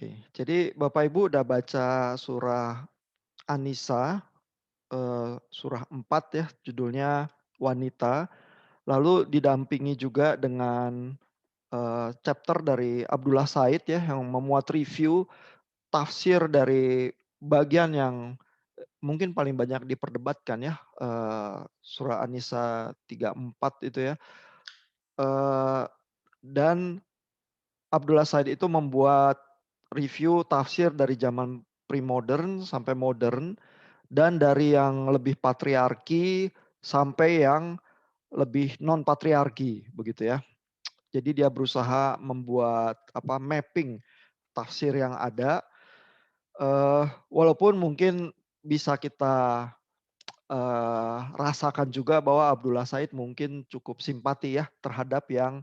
Oke, jadi Bapak Ibu udah baca surah An-Nisa, surah 4 ya, judulnya Wanita, lalu didampingi juga dengan, chapter dari Abdullah Said ya, yang memuat review tafsir dari bagian yang, mungkin paling banyak diperdebatkan ya, surah An-Nisa 3, 4 itu ya, eee, dan Abdullah Said itu membuat review tafsir dari zaman pre-modern sampai modern, dan dari yang lebih patriarki sampai yang lebih non patriarki begitu ya. Jadi dia berusaha membuat apa, mapping tafsir yang ada, walaupun mungkin bisa kita, rasakan juga bahwa Abdullah Said mungkin cukup simpati ya terhadap yang,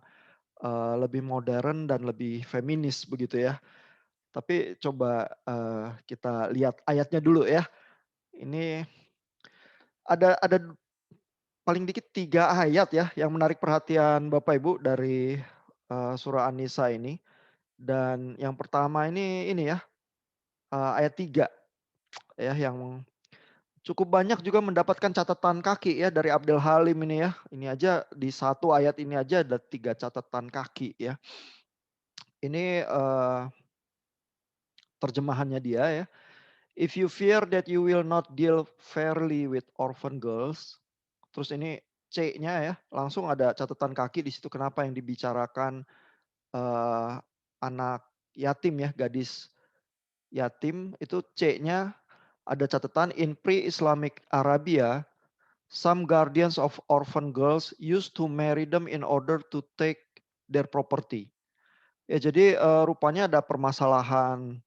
lebih modern dan lebih feminis begitu ya. Tapi coba, kita lihat ayatnya dulu ya. Ini ada paling dikit 3 ayat ya yang menarik perhatian Bapak Ibu dari, surah An-Nisa ini. Dan yang pertama ini ya, ayat 3 ya yang cukup banyak juga mendapatkan catatan kaki ya dari Abdul Halim ini ya. Ini aja di satu ayat ini aja ada 3 catatan kaki ya. Ini, terjemahannya dia ya. If you fear that you will not deal fairly with orphan girls, terus ini C-nya ya, langsung ada catatan kaki di situ kenapa yang dibicarakan, eee, anak yatim ya, gadis yatim itu C-nya ada catatan in pre-Islamic Arabia, some guardians of orphan girls used to marry them in order to take their property. Ya jadi, rupanya ada permasalahan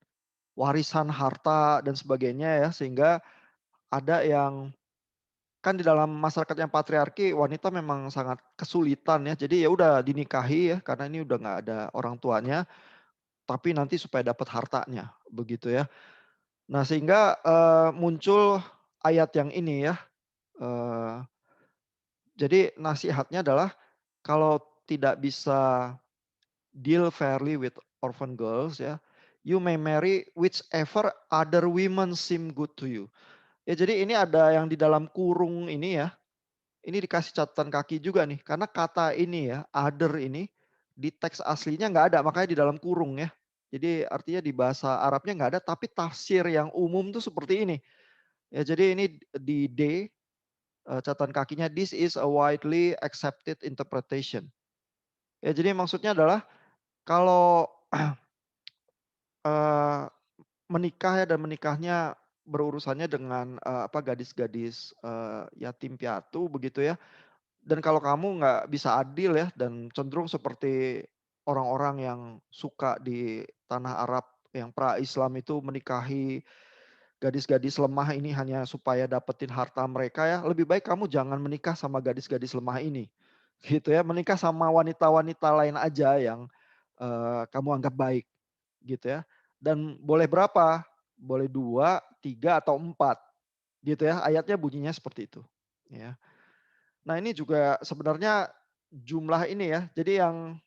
warisan harta dan sebagainya ya, sehingga ada yang kan di dalam masyarakat yang patriarki wanita memang sangat kesulitan ya. Jadi ya udah dinikahi ya karena ini udah nggak ada orang tuanya, tapi nanti supaya dapat hartanya, begitu ya. Nah sehingga, muncul ayat yang ini ya, eee, jadi nasihatnya adalah kalau tidak bisa deal fairly with orphan girls ya, you may marry whichever other women seem good to you. Ya jadi ini ada yang di dalam kurung ini ya. Ini dikasih catatan kaki juga nih, karena kata ini ya, other ini, di teks aslinya nggak ada, makanya di dalam kurung ya. Jadi artinya di bahasa Arabnya nggak ada, tapi tafsir yang umum tuh seperti ini. Ya jadi ini di D, catatan kakinya, this is a widely accepted interpretation. Ya jadi maksudnya adalah kalau, eee, menikah ya dan menikahnya berurusannya dengan, apa, gadis-gadis, yatim piatu begitu ya. Dan kalau kamu nggak bisa adil ya dan cenderung seperti orang-orang yang suka di tanah Arab yang pra-Islam itu menikahi gadis-gadis lemah ini hanya supaya dapetin harta mereka ya, lebih baik kamu jangan menikah sama gadis-gadis lemah ini. Gitu ya, menikah sama wanita-wanita lain aja yang, kamu anggap baik gitu ya. Dan boleh berapa? Boleh 2, 3, atau 4 gitu ya, ayatnya bunyinya seperti itu, ya. Nah ini juga sebenarnya jumlah ini ya, jadi yang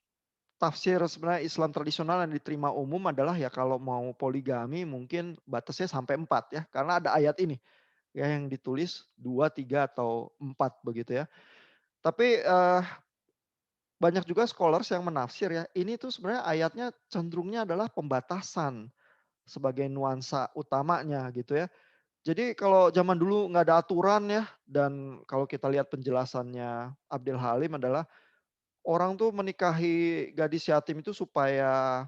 tafsir sebenarnya Islam tradisional yang diterima umum adalah ya kalau mau poligami mungkin batasnya sampai 4 ya, karena ada ayat ini ya yang ditulis 2, 3, atau 4 begitu ya. Tapi, banyak juga scholars yang menafsir ya, ini tuh sebenarnya ayatnya cenderungnya adalah pembatasan sebagai nuansa utamanya gitu ya. Jadi kalau zaman dulu nggak ada aturan ya, dan kalau kita lihat penjelasannya Abdul Halim adalah orang tuh menikahi gadis yatim itu supaya,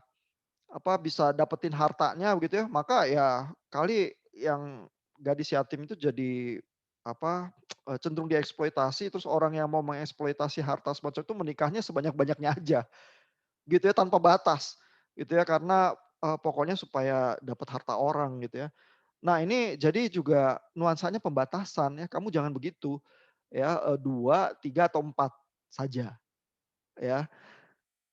apa, bisa dapetin hartanya begitu ya, maka ya kali yang gadis yatim itu jadi, apa, cenderung dieksploitasi, terus orang yang mau mengeksploitasi harta semacam itu menikahnya sebanyak-banyaknya aja, gitu ya, tanpa batas, gitu ya, karena, pokoknya supaya dapat harta orang gitu ya. Nah ini jadi juga nuansanya pembatasan ya, kamu jangan begitu ya, 2, 3, atau 4 saja ya.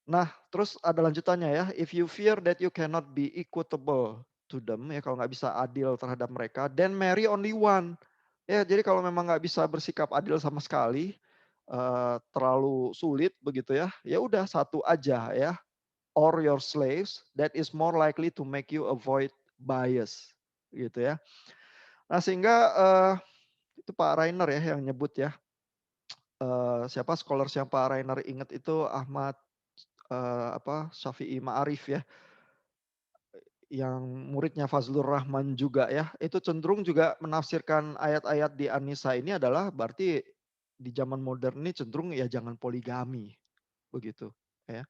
Nah, terus ada lanjutannya ya, if you fear that you cannot be equitable to them ya, kalau nggak bisa adil terhadap mereka, then marry only one. Ya, jadi kalau memang nggak bisa bersikap adil sama sekali, terlalu sulit begitu ya, ya udah satu aja ya, or your slaves, that is more likely to make you avoid bias, gitu ya. Nah sehingga itu Pak Rainer ya yang nyebut ya, siapa scholar yang Pak Rainer ingat itu Ahmad Syafi'i Ma'arif ya, yang muridnya Fazlur Rahman juga ya, itu cenderung juga menafsirkan ayat-ayat di An-Nisa ini adalah berarti di zaman modern ini cenderung ya jangan poligami, begitu ya.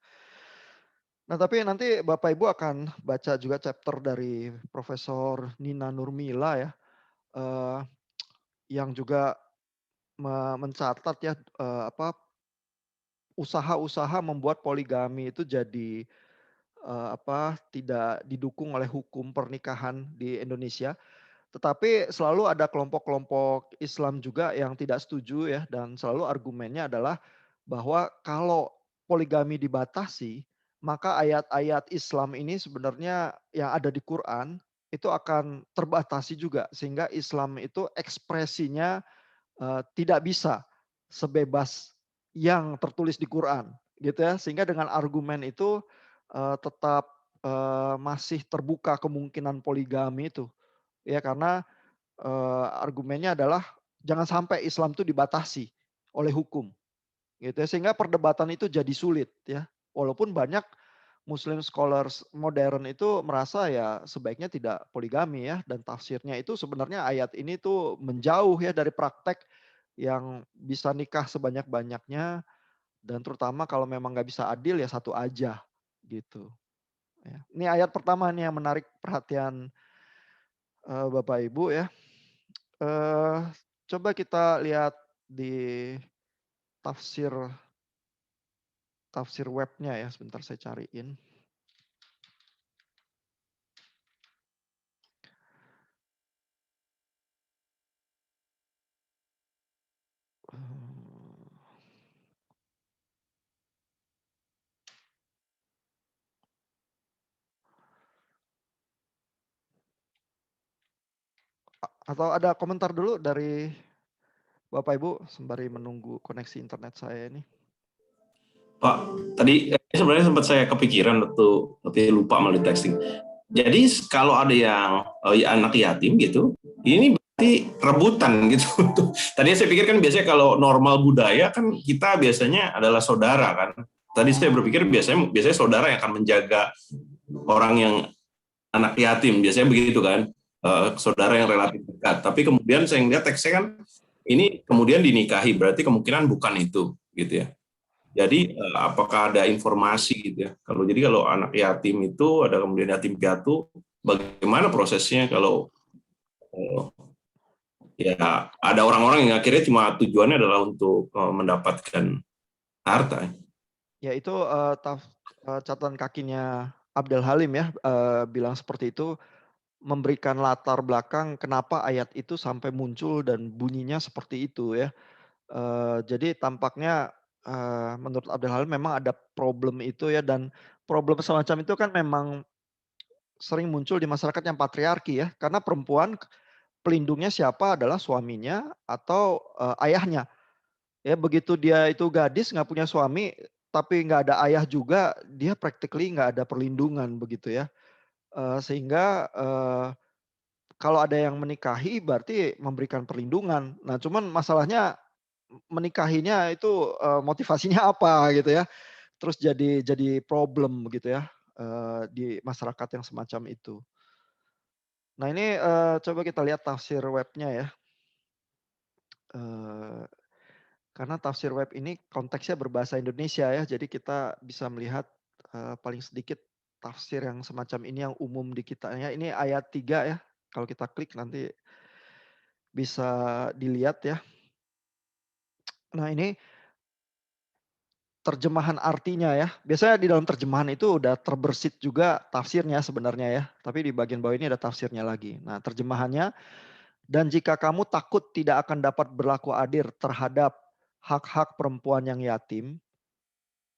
Nah tapi nanti Bapak Ibu akan baca juga chapter dari Profesor Nina Nurmila ya, eee, yang juga mencatat ya, usaha-usaha membuat poligami itu jadi tidak didukung oleh hukum pernikahan di Indonesia. Tetapi selalu ada kelompok-kelompok Islam juga yang tidak setuju ya, dan selalu argumennya adalah bahwa kalau poligami dibatasi, maka ayat-ayat Islam ini sebenarnya yang ada di Quran itu akan terbatasi juga, sehingga Islam itu ekspresinya tidak bisa sebebas yang tertulis di Quran, gitu ya. Sehingga dengan argumen itu tetap masih terbuka kemungkinan poligami itu, ya karena argumennya adalah jangan sampai Islam itu dibatasi oleh hukum, gitu ya. Sehingga perdebatan itu jadi sulit ya. Walaupun banyak Muslim scholars modern itu merasa ya sebaiknya tidak poligami ya, dan tafsirnya itu sebenarnya ayat ini tuh menjauh ya dari praktek yang bisa nikah sebanyak-banyaknya, dan terutama kalau memang nggak bisa adil ya satu aja gitu. Ya. Ini ayat pertama nih yang menarik perhatian Bapak Ibu ya. Eh, Coba kita lihat di tafsir tafsir webnya ya. Sebentar saya cariin. Atau ada komentar dulu dari Bapak Ibu sembari menunggu koneksi internet saya ini. Pak, tadi sebenarnya sempat saya kepikiran tapi lupa malah di texting. Jadi kalau ada yang anak yatim gitu, ini berarti rebutan gitu. Tadinya saya pikir kan biasanya kalau normal budaya kan kita biasanya adalah saudara kan. Tadi saya berpikir biasanya saudara yang akan menjaga orang yang anak yatim, biasanya begitu kan. Saudara yang relatif dekat. Tapi kemudian saya lihat teksnya kan ini kemudian dinikahi, berarti kemungkinan bukan itu gitu ya. Jadi apakah ada informasi gitu ya? Kalau anak yatim itu ada kemudian yatim piatu, bagaimana prosesnya kalau ya ada orang-orang yang akhirnya cuma tujuannya adalah untuk mendapatkan harta. Ya itu catatan kakinya Abdul Halim ya, bilang seperti itu, memberikan latar belakang kenapa ayat itu sampai muncul dan bunyinya seperti itu ya. Jadi tampaknya menurut Abdul Halim memang ada problem itu ya, dan problem semacam itu kan memang sering muncul di masyarakat yang patriarki ya, karena perempuan pelindungnya siapa adalah suaminya atau ayahnya. Ya begitu dia itu gadis nggak punya suami, tapi nggak ada ayah juga, dia practically nggak ada perlindungan begitu ya. Sehingga kalau ada yang menikahi berarti memberikan perlindungan. Nah cuman masalahnya menikahinya itu motivasinya apa gitu ya. Terus jadi problem gitu ya di masyarakat yang semacam itu. Nah ini coba kita lihat tafsir webnya ya. Eee, karena tafsir web ini konteksnya berbahasa Indonesia ya, jadi kita bisa melihat paling sedikit tafsir yang semacam ini yang umum di kita ya. Ini ayat 3 ya, kalau kita klik nanti bisa dilihat ya. Nah ini terjemahan artinya ya. Biasanya di dalam terjemahan itu udah terbersit juga tafsirnya sebenarnya ya. Tapi di bagian bawah ini ada tafsirnya lagi. Nah terjemahannya, dan jika kamu takut tidak akan dapat berlaku adil terhadap hak-hak perempuan yang yatim,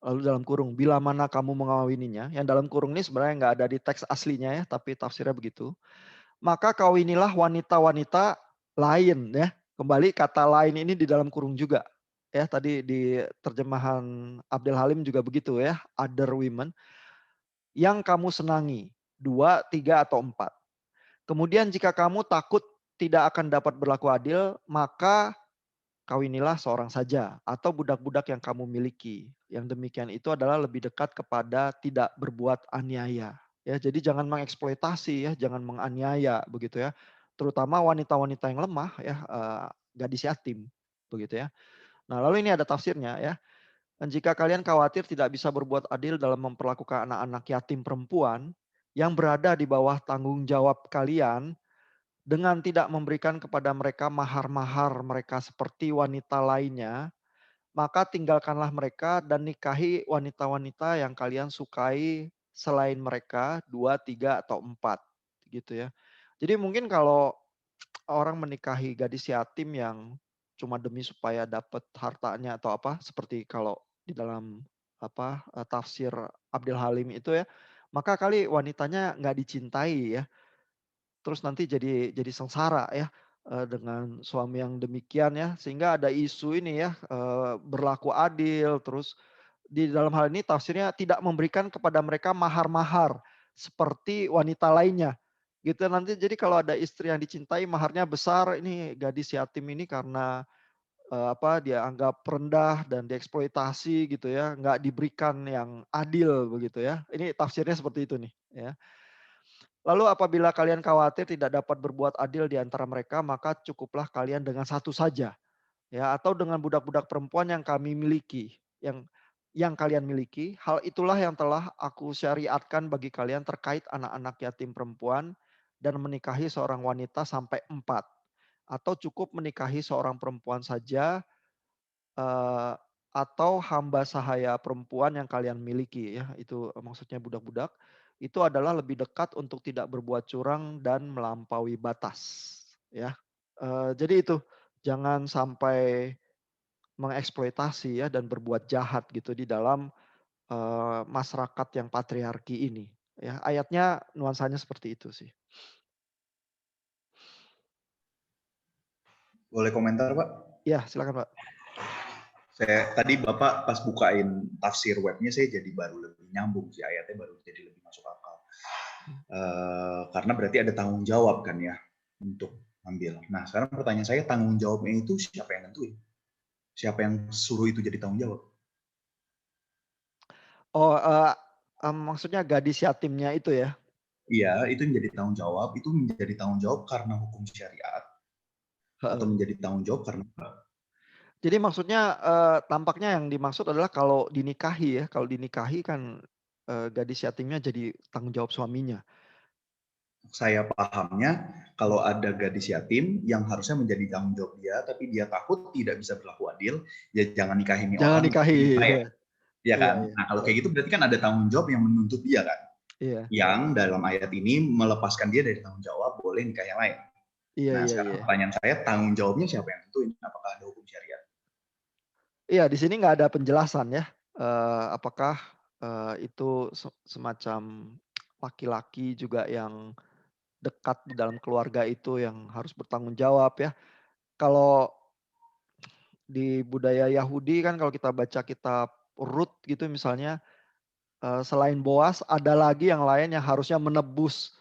lalu dalam kurung, bila mana kamu mengawininya, yang dalam kurung ini sebenarnya nggak ada di teks aslinya ya, tapi tafsirnya begitu. Maka kawinilah wanita-wanita lain ya. Kembali kata lain ini di dalam kurung juga. Ya tadi di terjemahan Abdul Halim juga begitu ya, other women. yang kamu senangi, 2, 3, atau 4. Kemudian jika kamu takut tidak akan dapat berlaku adil, maka kawinilah seorang saja atau budak-budak yang kamu miliki. Yang demikian itu adalah lebih dekat kepada tidak berbuat aniaya. Ya, jadi jangan mengeksploitasi ya, jangan menganiaya begitu ya. Terutama wanita-wanita yang lemah ya, gadis yatim begitu ya. Nah, lalu ini ada tafsirnya ya. Dan jika kalian khawatir tidak bisa berbuat adil dalam memperlakukan anak-anak yatim perempuan yang berada di bawah tanggung jawab kalian, dengan tidak memberikan kepada mereka mahar-mahar mereka seperti wanita lainnya, maka tinggalkanlah mereka dan nikahi wanita-wanita yang kalian sukai selain mereka, 2, 3, atau 4 gitu ya. Jadi mungkin kalau orang menikahi gadis yatim yang cuma demi supaya dapat hartanya atau apa, seperti kalau di dalam apa, tafsir Abdul Halim itu ya, maka kali wanitanya nggak dicintai ya. Terus nanti jadi sengsara ya, dengan suami yang demikian ya, sehingga ada isu ini ya, berlaku adil, terus di dalam hal ini tafsirnya tidak memberikan kepada mereka mahar-mahar seperti wanita lainnya, gitu. Nanti jadi kalau ada istri yang dicintai maharnya besar, ini gadis yatim ini karena, apa, dia anggap rendah dan dieksploitasi gitu ya, nggak diberikan yang adil begitu ya. Ini tafsirnya seperti itu nih, ya. Lalu apabila kalian khawatir tidak dapat berbuat adil di antara mereka, maka cukuplah kalian dengan satu saja, ya, atau dengan budak-budak perempuan yang kami miliki, yang kalian miliki. Hal itulah yang telah aku syariatkan bagi kalian terkait anak-anak yatim perempuan dan menikahi seorang wanita sampai 4, atau cukup menikahi seorang perempuan saja, eee, atau hamba sahaya perempuan yang kalian miliki ya, itu maksudnya budak-budak, itu adalah lebih dekat untuk tidak berbuat curang dan melampaui batas, ya. Jadi itu, jangan sampai mengeksploitasi ya dan berbuat jahat gitu di dalam, masyarakat yang patriarki ini, ya. Ayatnya nuansanya seperti itu sih. Boleh komentar, Pak? Iya, silakan, Pak. Saya tadi Bapak pas bukain tafsir webnya, saya jadi baru lebih nyambung sih, ayatnya baru jadi lebih masuk akal. Karena berarti ada tanggung jawab kan ya untuk ambil. Nah, sekarang pertanyaan saya, tanggung jawabnya itu siapa yang nentuin? Siapa yang suruh itu jadi tanggung jawab? Oh, maksudnya gadis yatimnya itu ya? Iya, itu menjadi tanggung jawab, itu menjadi tanggung jawab karena hukum syariat atau Heeh. menjadi tanggung jawab karena Jadi maksudnya, tampaknya yang dimaksud adalah kalau dinikahi ya, kalau dinikahi kan, gadis yatimnya jadi tanggung jawab suaminya. saya pahamnya kalau ada gadis yatim yang harusnya menjadi tanggung jawab dia, tapi dia takut tidak bisa berlaku adil, ya jangan nikahin nih Jangan orang, nikahi, nikahin saya, iya. ya Iya kan? iya, Nah kalau heeh, kayak gitu berarti kan ada tanggung jawab yang menuntut dia kan, iya. yang dalam ayat ini melepaskan dia dari tanggung jawab boleh nikah yang lain. Iya Nah iya sekarang iya. pertanyaan saya, tanggung jawabnya siapa yang tentuin? Apakah ada hukum syariat? Iya, di sini nggak ada penjelasan ya, apakah, itu semacam laki-laki juga yang dekat di dalam keluarga itu yang harus bertanggung jawab ya. Kalau di budaya Yahudi kan kalau kita baca kitab Rut gitu misalnya, selain Boas ada lagi yang lain yang harusnya menebus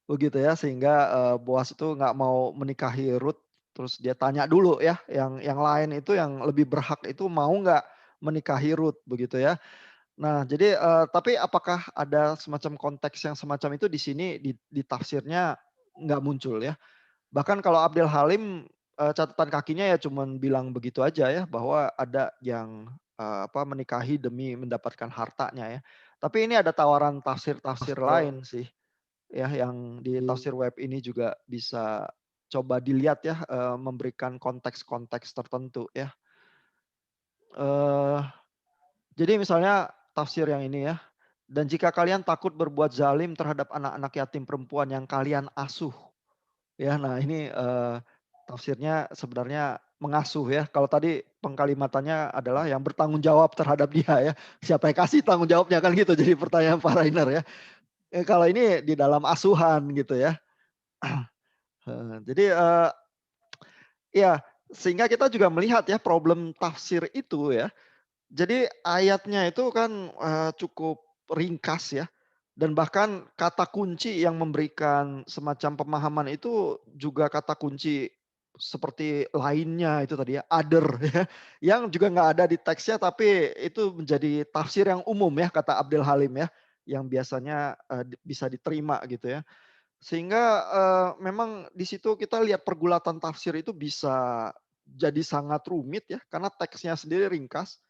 begitu ya, sehingga, Boas itu nggak mau menikahi Rut, terus dia tanya dulu ya, yang lain itu yang lebih berhak itu mau nggak menikahi Rut begitu ya. Nah jadi, tapi apakah ada semacam konteks yang semacam itu di sini di tafsirnya nggak muncul ya. Bahkan kalau Abdul Halim, catatan kakinya ya cuman bilang begitu aja ya, bahwa ada yang, apa, menikahi demi mendapatkan hartanya ya. Tapi ini ada tawaran tafsir-tafsir lain sih, ya yang di tafsir web ini juga bisa coba dilihat ya, memberikan konteks-konteks tertentu ya. Eee, jadi misalnya tafsir yang ini ya, "Dan jika kalian takut berbuat zalim terhadap anak-anak yatim perempuan yang kalian asuh." Ya, nah ini, tafsirnya sebenarnya mengasuh ya. Kalau tadi pengkalimatannya adalah yang bertanggung jawab terhadap dia ya. Siapa yang kasih tanggung jawabnya kan gitu jadi pertanyaan Pak Rainer ya. Kalau ini di dalam asuhan gitu ya. Heeh, jadi, ya sehingga kita juga melihat ya problem tafsir itu ya. Jadi ayatnya itu kan, cukup ringkas ya. Dan bahkan kata kunci yang memberikan semacam pemahaman itu juga kata kunci seperti lainnya itu tadi ya, other ya, yang juga nggak ada di teksnya tapi itu menjadi tafsir yang umum ya kata Abdul Halim ya, yang biasanya, bisa diterima gitu ya. Sehingga, memang di situ kita lihat pergulatan tafsir itu bisa jadi sangat rumit ya, karena teksnya sendiri ringkas,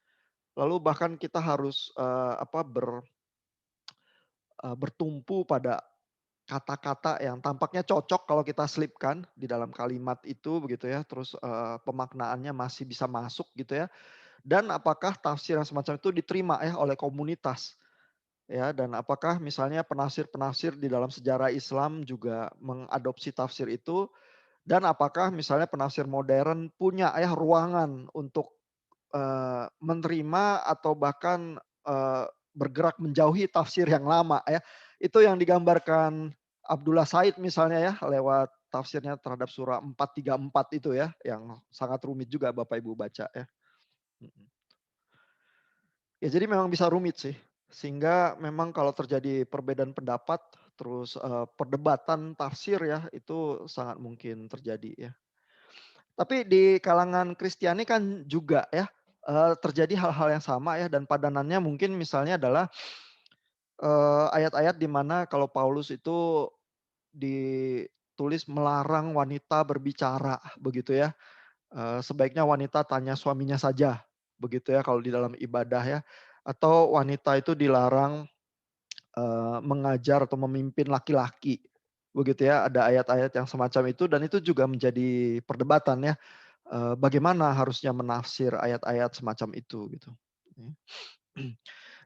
lalu bahkan kita harus, bertumpu pada kata-kata yang tampaknya cocok kalau kita selipkan di dalam kalimat itu begitu ya, terus, pemaknaannya masih bisa masuk gitu ya, dan apakah tafsir yang semacam itu diterima ya oleh komunitas, ya, dan apakah misalnya penafsir-penafsir di dalam sejarah Islam juga mengadopsi tafsir itu, dan apakah misalnya penafsir modern punya ya ruangan untuk, menerima atau bahkan, bergerak menjauhi tafsir yang lama ya. Itu yang digambarkan Abdullah Said misalnya ya lewat tafsirnya terhadap surah 434 itu ya, yang sangat rumit juga Bapak Ibu baca ya. Mhm. Ya jadi memang bisa rumit sih, sehingga memang kalau terjadi perbedaan pendapat, terus, perdebatan tafsir ya, itu sangat mungkin terjadi ya. Tapi di kalangan Kristiani kan juga ya, terjadi hal-hal yang sama ya dan padanannya mungkin misalnya adalah, ayat-ayat di mana kalau Paulus itu ditulis melarang wanita berbicara begitu ya, sebaiknya wanita tanya suaminya saja, begitu ya kalau di dalam ibadah ya. Atau wanita itu dilarang, mengajar atau memimpin laki-laki, begitu ya. Ada ayat-ayat yang semacam itu dan itu juga menjadi perdebatan ya. Bagaimana harusnya menafsir ayat-ayat semacam itu gitu.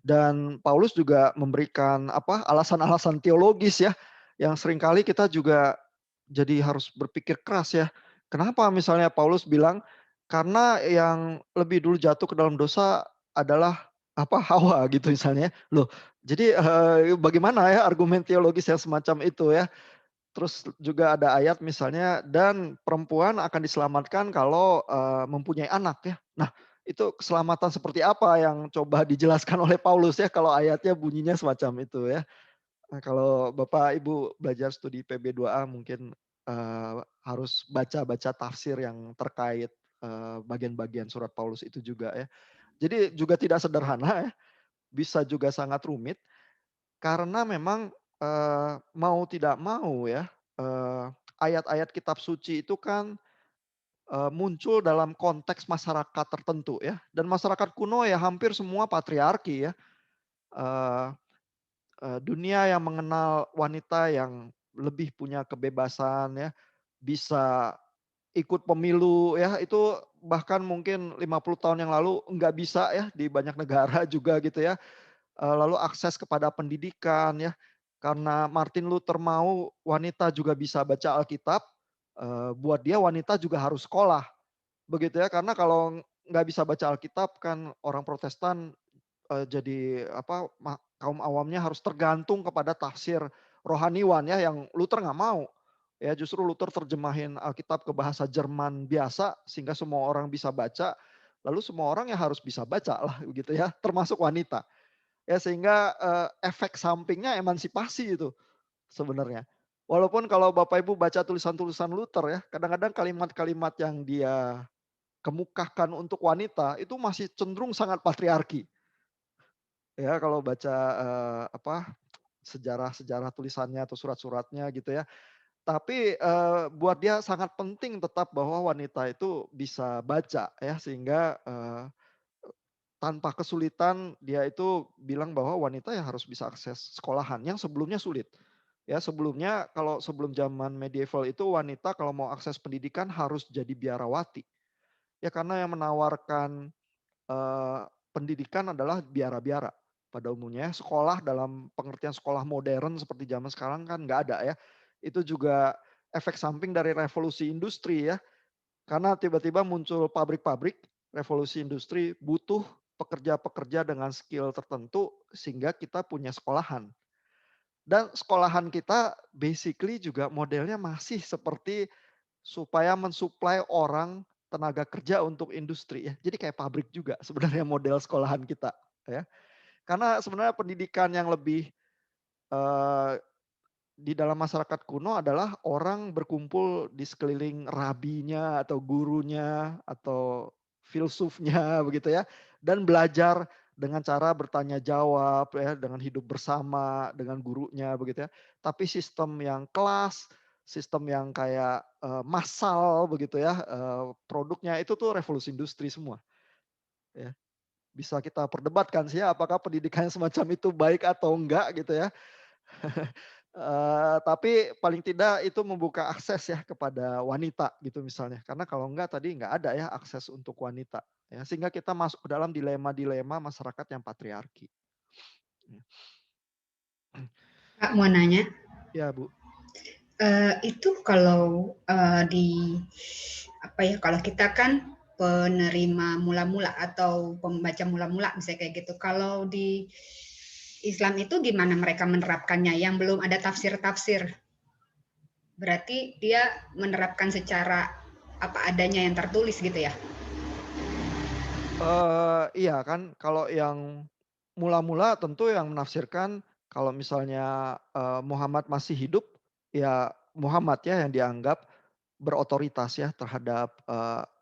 Dan Paulus juga memberikan apa, alasan-alasan teologis ya, yang seringkali kita juga jadi harus berpikir keras ya. Kenapa misalnya Paulus bilang, karena yang lebih dulu jatuh ke dalam dosa adalah apa, Hawa gitu misalnya. Loh, jadi, bagaimana ya argumen teologis yang semacam itu ya. Terus juga ada ayat misalnya, dan perempuan akan diselamatkan kalau, mempunyai anak ya. Nah, itu keselamatan seperti apa yang coba dijelaskan oleh Paulus ya kalau ayatnya bunyinya semacam itu ya. Nah, kalau Bapak Ibu belajar studi PB2A mungkin, harus baca-baca tafsir yang terkait, bagian-bagian surat Paulus itu juga ya. Jadi juga tidak sederhana ya, bisa juga sangat rumit. Karena memang, mau tidak mau ya, eee, ayat-ayat kitab suci itu kan, muncul dalam konteks masyarakat tertentu ya, dan masyarakat kuno ya hampir semua patriarki ya, eee dunia yang mengenal wanita yang lebih punya kebebasan ya, bisa ikut pemilu ya, itu bahkan mungkin 50 tahun yang lalu nggak bisa ya di banyak negara juga gitu ya. Lalu akses kepada pendidikan ya, karena Martin Luther mau wanita juga bisa baca Alkitab, buat dia wanita juga harus sekolah, begitu ya. Karena kalau nggak bisa baca Alkitab kan orang Protestan, jadi apa, kaum awamnya harus tergantung kepada tafsir rohaniwan ya, yang Luther nggak mau. Ya justru Luther terjemahin Alkitab ke bahasa Jerman biasa, sehingga semua orang bisa baca, lalu semua orang ya harus bisa baca lah begitu ya, termasuk wanita. Ya sehingga, efek sampingnya emansipasi itu sebenarnya. Walaupun kalau Bapak Ibu baca tulisan-tulisan Luther ya, kadang-kadang kalimat-kalimat yang dia kemukakan untuk wanita itu masih cenderung sangat patriarki. Ya kalau baca, sejarah-sejarah tulisannya atau surat-suratnya gitu ya. Tapi, buat dia sangat penting tetap bahwa wanita itu bisa baca ya, sehingga, tanpa kesulitan dia itu bilang bahwa wanita ya harus bisa akses sekolahan yang sebelumnya sulit. Ya sebelumnya kalau sebelum zaman medieval itu wanita kalau mau akses pendidikan harus jadi biarawati. Ya karena yang menawarkan, eee, pendidikan adalah biara-biara pada umumnya. Sekolah dalam pengertian sekolah modern seperti zaman sekarang kan nggak ada ya. Itu juga efek samping dari revolusi industri ya. Karena tiba-tiba muncul pabrik-pabrik, revolusi industri, butuh pekerja-pekerja dengan skill tertentu sehingga kita punya sekolahan. Dan sekolahan kita basically juga modelnya masih seperti supaya mensuplai orang tenaga kerja untuk industri ya. Jadi kayak pabrik juga sebenarnya model sekolahan kita ya. Karena sebenarnya pendidikan yang lebih eee, di dalam masyarakat kuno adalah orang berkumpul di sekeliling rabinya atau gurunya atau filsufnya begitu ya, dan belajar dengan cara bertanya jawab ya, dengan hidup bersama dengan gurunya begitu ya. Tapi sistem yang kelas, sistem yang kayak, massal begitu ya, produknya itu tuh revolusi industri semua ya. Bisa kita perdebatkan sih ya, apakah pendidikan semacam itu baik atau enggak gitu ya. Tapi paling tidak itu membuka akses ya kepada wanita gitu misalnya. Karena kalau enggak tadi enggak ada ya akses untuk wanita ya, sehingga kita masuk ke dalam dilema-dilema masyarakat yang patriarki. Kak, mau nanya, Ya, Bu. itu kalau, kalau kita kan penerima mula-mula atau pembaca mula-mula misalnya kayak gitu. Kalau di Islam itu gimana mereka menerapkannya yang belum ada tafsir-tafsir? Berarti dia menerapkan secara apa adanya yang tertulis gitu ya? Iya kan kalau yang mula-mula tentu yang menafsirkan kalau misalnya, Muhammad masih hidup, ya Muhammad ya yang dianggap berotoritas ya terhadap,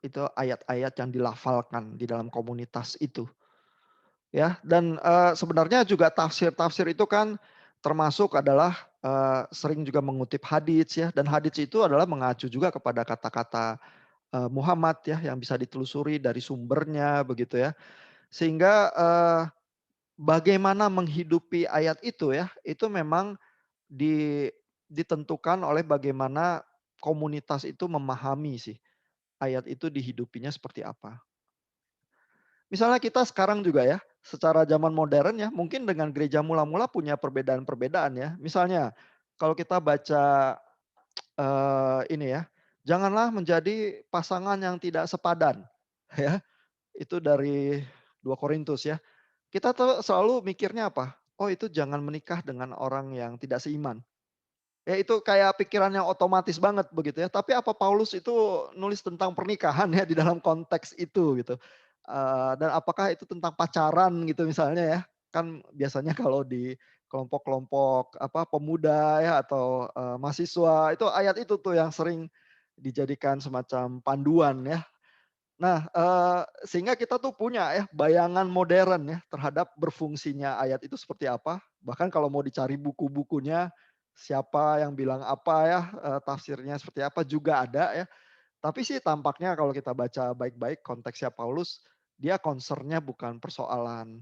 itu ayat-ayat yang dilafalkan di dalam komunitas itu. Ya, dan, sebenarnya juga tafsir-tafsir itu kan termasuk adalah, sering juga mengutip hadits ya, dan hadits itu adalah mengacu juga kepada kata-kata, Muhammad ya, yang bisa ditelusuri dari sumbernya begitu ya. Sehingga, bagaimana menghidupi ayat itu ya, itu memang di ditentukan oleh bagaimana komunitas itu memahami sih, ayat itu dihidupinya seperti apa. Misalnya kita sekarang juga ya, secara zaman modern ya, mungkin dengan gereja mula-mula punya perbedaan-perbedaan ya. Misalnya, kalau kita baca, ini ya, "Janganlah menjadi pasangan yang tidak sepadan." Ya, itu dari 2 Korintus ya. Kita tuh selalu mikirnya apa? Oh itu jangan menikah dengan orang yang tidak seiman. Ya itu kayak pikiran yang otomatis banget begitu ya. Tapi apa Paulus itu nulis tentang pernikahan ya di dalam konteks itu gitu. Dan apakah itu tentang pacaran gitu misalnya ya. Kan biasanya kalau di kelompok-kelompok apa pemuda ya atau, mahasiswa itu ayat itu tuh yang sering dijadikan semacam panduan ya. Nah, sehingga kita tuh punya ya bayangan modern ya terhadap berfungsinya ayat itu seperti apa. Bahkan kalau mau dicari buku-bukunya, siapa yang bilang apa ya, tafsirnya seperti apa juga ada ya. Tapi sih tampaknya kalau kita baca baik-baik konteksnya Paulus, dia concern-nya bukan persoalan,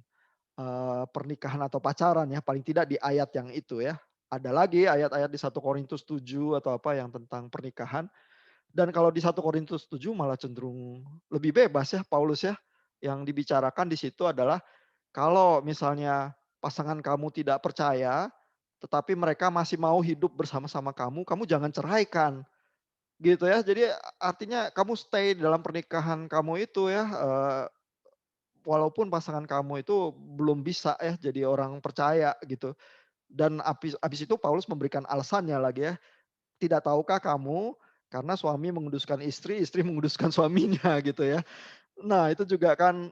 pernikahan atau pacaran ya, paling tidak di ayat yang itu ya. Ada lagi ayat-ayat di 1 Korintus 7 atau apa yang tentang pernikahan, dan kalau di 1 Korintus 7 malah cenderung lebih bebas ya Paulus ya. Yang dibicarakan di situ adalah kalau misalnya pasangan kamu tidak percaya, tetapi mereka masih mau hidup bersama-sama kamu, kamu jangan ceraikan. Gitu ya. Jadi artinya kamu stay dalam pernikahan kamu itu ya, walaupun pasangan kamu itu belum bisa ya jadi orang percaya gitu. Dan habis itu Paulus memberikan alasannya lagi ya, "Tidak tahukah kamu, karena suami menguduskan istri, istri menguduskan suaminya," gitu ya. Nah itu juga kan,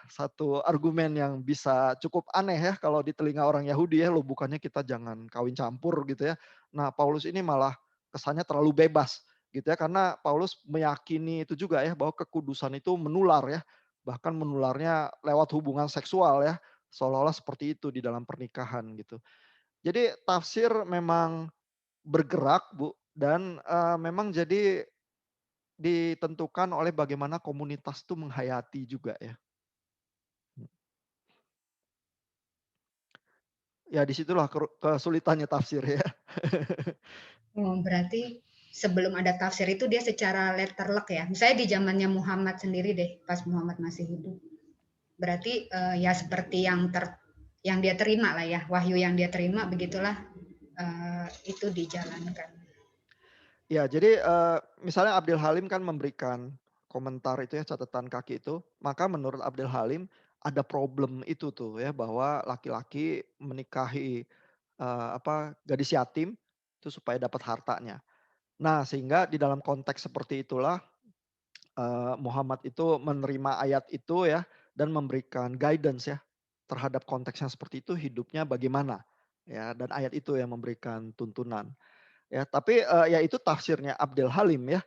satu argumen yang bisa cukup aneh ya kalau di telinga orang Yahudi ya, "Loh bukannya kita jangan kawin campur," gitu ya. Nah Paulus ini malah kesannya terlalu bebas gitu ya, karena Paulus meyakini itu juga ya, bahwa kekudusan itu menular ya, bahkan menularnya lewat hubungan seksual ya, seolah-olah seperti itu di dalam pernikahan gitu. Jadi tafsir memang bergerak Bu, dan, memang jadi ditentukan oleh bagaimana komunitas itu menghayati juga ya. Ya disitulah kesulitannya tafsir ya. Oh, berarti sebelum ada tafsir itu dia secara letterlek ya. Misalnya di zamannya Muhammad sendiri deh, pas Muhammad masih hidup. Berarti ya seperti yang dia terima lah ya, wahyu yang dia terima begitulah itu dijalankan. Ya jadi, misalnya Abdul Halim kan memberikan komentar itu ya, catatan kaki itu, maka menurut Abdul Halim ada problem itu tuh ya, bahwa laki-laki menikahi, gadis yatim itu supaya dapat hartanya. Nah sehingga di dalam konteks seperti itulah, Muhammad itu menerima ayat itu ya, dan memberikan guidance ya, terhadap konteks yang seperti itu hidupnya bagaimana. ya, dan ayat itu yang memberikan tuntunan. Ya, tapi, ya itu tafsirnya Abdel Halim ya,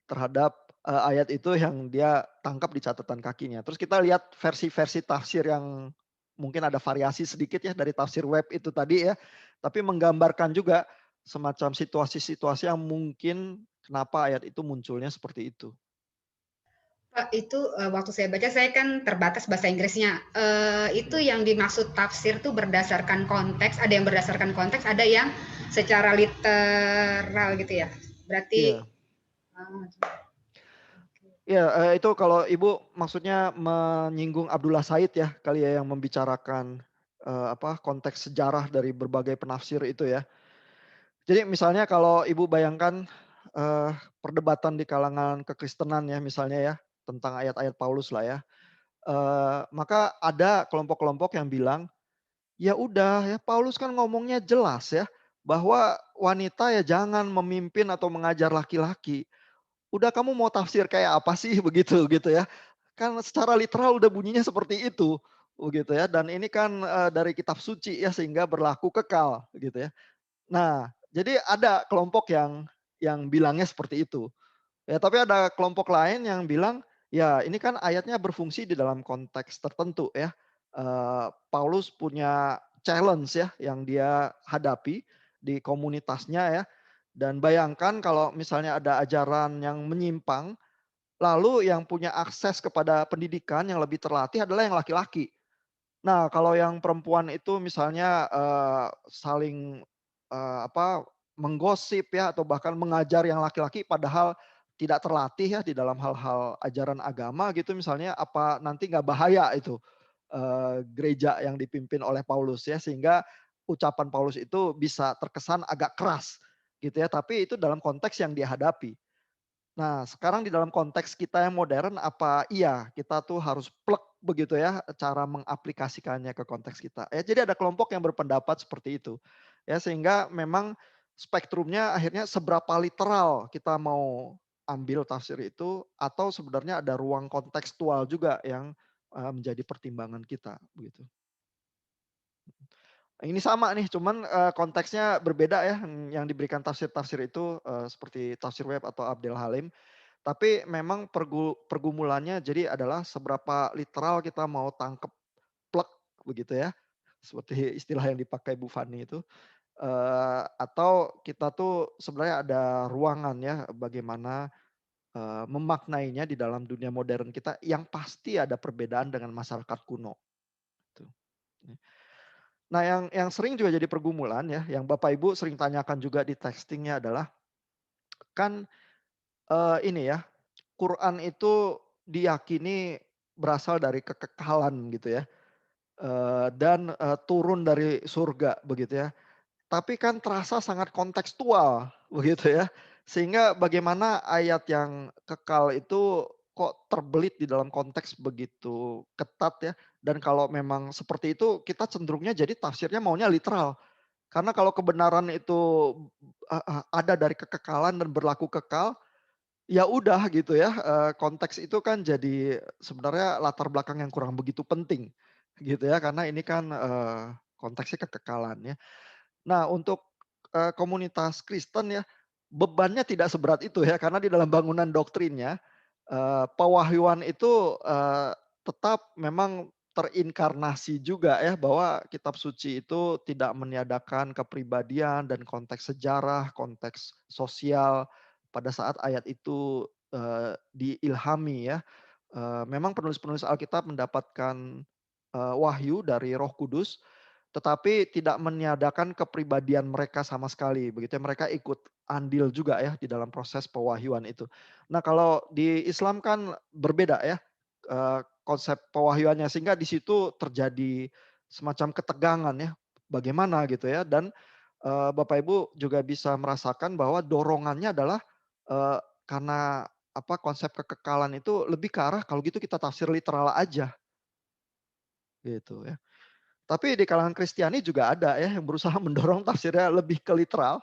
terhadap, ayat itu yang dia tangkap di catatan kakinya. Terus kita lihat versi-versi tafsir yang mungkin ada variasi sedikit ya dari tafsir web itu tadi ya, tapi menggambarkan juga semacam situasi-situasi yang mungkin kenapa ayat itu munculnya seperti itu. Pak, itu, waktu saya baca saya kan terbatas bahasa Inggrisnya, itu Iya. yang dimaksud tafsir tuh berdasarkan konteks, ada yang berdasarkan konteks, ada yang secara literal gitu ya? Berarti Iya. oh, Iya, itu kalau Ibu maksudnya menyinggung Abdullah Said ya, kali ya yang membicarakan, konteks sejarah dari berbagai penafsir itu ya. Jadi misalnya kalau Ibu bayangkan, eee, perdebatan di kalangan kekristenan ya misalnya ya, tentang ayat-ayat Paulus lah ya, maka ada kelompok-kelompok yang bilang, "Ya udah ya Paulus kan ngomongnya jelas ya, bahwa wanita ya jangan memimpin atau mengajar laki-laki. Udah kamu mau tafsir kayak apa sih begitu gitu ya. Kan secara literal udah bunyinya seperti itu, begitu ya dan ini kan, dari kitab suci ya sehingga berlaku kekal gitu ya. Nah, jadi ada kelompok yang bilangnya seperti itu. Ya tapi ada kelompok lain yang bilang, ya ini kan ayatnya berfungsi di dalam konteks tertentu ya. Paulus punya challenge ya yang dia hadapi di komunitasnya ya. Dan bayangkan kalau misalnya ada ajaran yang menyimpang, lalu yang punya akses kepada pendidikan yang lebih terlatih adalah yang laki-laki. Nah, kalau yang perempuan itu misalnya, saling, menggosip ya atau bahkan mengajar yang laki-laki padahal tidak terlatih ya di dalam hal-hal ajaran agama gitu misalnya, apa nanti nggak bahaya itu, gereja yang dipimpin oleh Paulus ya, sehingga ucapan Paulus itu bisa terkesan agak keras gitu ya, tapi itu dalam konteks yang dia hadapi. Nah, sekarang di dalam konteks kita yang modern, apa iya kita tuh harus plek begitu ya, cara mengaplikasikannya ke konteks kita. Ya jadi ada kelompok yang berpendapat seperti itu. Ya sehingga memang spektrumnya akhirnya seberapa literal kita mau ambil tafsir itu atau sebenarnya ada ruang kontekstual juga yang, menjadi pertimbangan kita begitu. Ini sama nih cuman, konteksnya berbeda ya, yang diberikan tafsir-tafsir itu, seperti tafsir web atau Abdel Halim. Tapi memang pergumulannya jadi adalah seberapa literal kita mau tangkep plek begitu ya, seperti istilah yang dipakai Bu Fani itu, atau kita tuh sebenarnya ada ruangan ya bagaimana, memaknainya di dalam dunia modern kita yang pasti ada perbedaan dengan masyarakat kuno, tuh. Nah yang sering juga jadi pergumulan ya, yang Bapak Ibu sering tanyakan juga di texting-nya adalah, kan, ini ya, Quran itu diyakini berasal dari kekekalan gitu ya, dan, turun dari surga begitu ya. Tapi kan terasa sangat kontekstual begitu ya. Sehingga bagaimana ayat yang kekal itu kok terbelit di dalam konteks begitu ketat ya, dan kalau memang seperti itu kita cenderungnya jadi tafsirnya maunya literal. Karena kalau kebenaran itu, ada dari kekekalan dan berlaku kekal, ya udah gitu ya, konteks itu kan jadi sebenarnya latar belakang yang kurang begitu penting, gitu ya, karena ini kan, konteksnya kekekalan ya. Nah untuk, komunitas Kristen ya, bebannya tidak seberat itu ya, karena di dalam bangunan doktrinnya, pewahyuan itu, tetap memang terinkarnasi juga ya, bahwa kitab suci itu tidak meniadakan kepribadian dan konteks sejarah, konteks sosial pada saat ayat itu, diilhami ya. Memang penulis-penulis Alkitab mendapatkan, wahyu dari Roh Kudus, tetapi tidak meniadakan kepribadian mereka sama sekali, begitu ya. Mereka ikut andil juga ya di dalam proses pewahyuan itu. Nah, kalau di Islam kan berbeda ya, konsep pewahyuannya, sehingga di situ terjadi semacam ketegangan ya, bagaimana gitu ya, dan, Bapak Ibu juga bisa merasakan bahwa dorongannya adalah, karena konsep kekekalan itu lebih ke arah kalau gitu kita tafsir literal aja, gitu ya. Tapi di kalangan Kristiani juga ada ya yang berusaha mendorong tafsirnya lebih ke literal,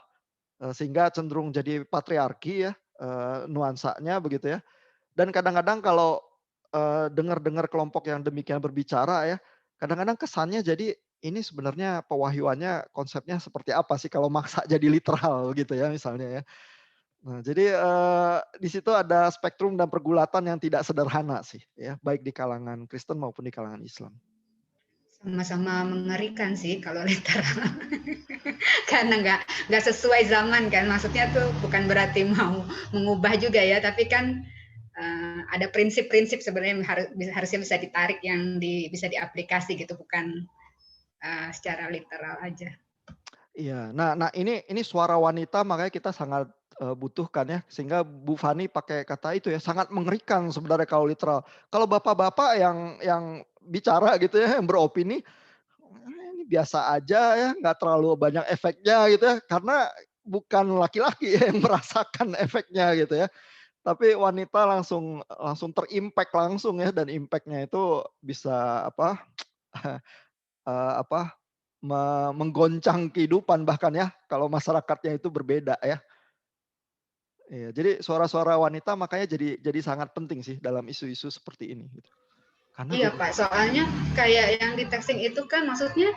sehingga cenderung jadi patriarki ya, nuansanya begitu ya. Dan kadang-kadang kalau, dengar-dengar kelompok yang demikian berbicara ya, kadang-kadang kesannya jadi ini sebenarnya pewahyuannya konsepnya seperti apa sih kalau maksa jadi literal gitu ya misalnya ya. Nah jadi, di situ ada spektrum dan pergulatan yang tidak sederhana sih ya, baik di kalangan Kristen maupun di kalangan Islam. Sama-sama mengerikan sih kalau literal. Karena nggak sesuai zaman kan. Maksudnya tuh bukan berarti mau mengubah juga ya, tapi kan ada prinsip-prinsip sebenarnya yang harusnya bisa ditarik yang bisa diaplikasi gitu, bukan secara literal aja. Iya. Nah ini suara wanita makanya kita sangat, butuhkan ya, sehingga Bu Fani pakai kata itu ya, sangat mengerikan sebenarnya kalau literal. Kalau bapak-bapak yang bicara gitu ya, yang beropini, ini biasa aja ya, nggak terlalu banyak efeknya gitu ya, karena bukan laki-laki ya yang merasakan efeknya gitu ya. Tapi wanita langsung langsung ter-impact langsung ya, dan impact-nya itu bisa apa, apa, menggoncang kehidupan bahkan ya, kalau masyarakatnya itu berbeda ya. Iya, jadi suara-suara wanita makanya jadi sangat penting sih dalam isu-isu seperti ini gitu. Karena Iya beda. Pak, soalnya kayak yang di texting itu kan maksudnya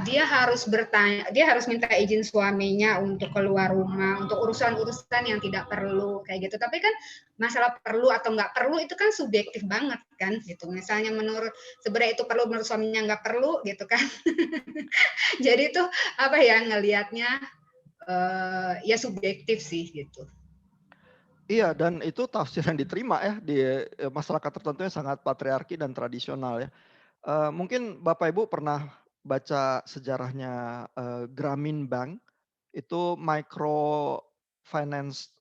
dia harus bertanya, dia harus minta izin suaminya untuk keluar rumah, untuk urusan-urusan yang tidak perlu kayak gitu. Tapi kan masalah perlu atau nggak perlu itu kan subjektif banget kan gitu. Misalnya menurut sebenarnya itu perlu, menurut suaminya nggak perlu gitu kan. Jadi itu apa ya ngelihatnya ya subjektif sih gitu. Iya, dan itu tafsir yang diterima ya di, masyarakat tertentu yang sangat patriarki dan tradisional ya. Mungkin Bapak Ibu pernah baca sejarahnya, Grameen Bank, itu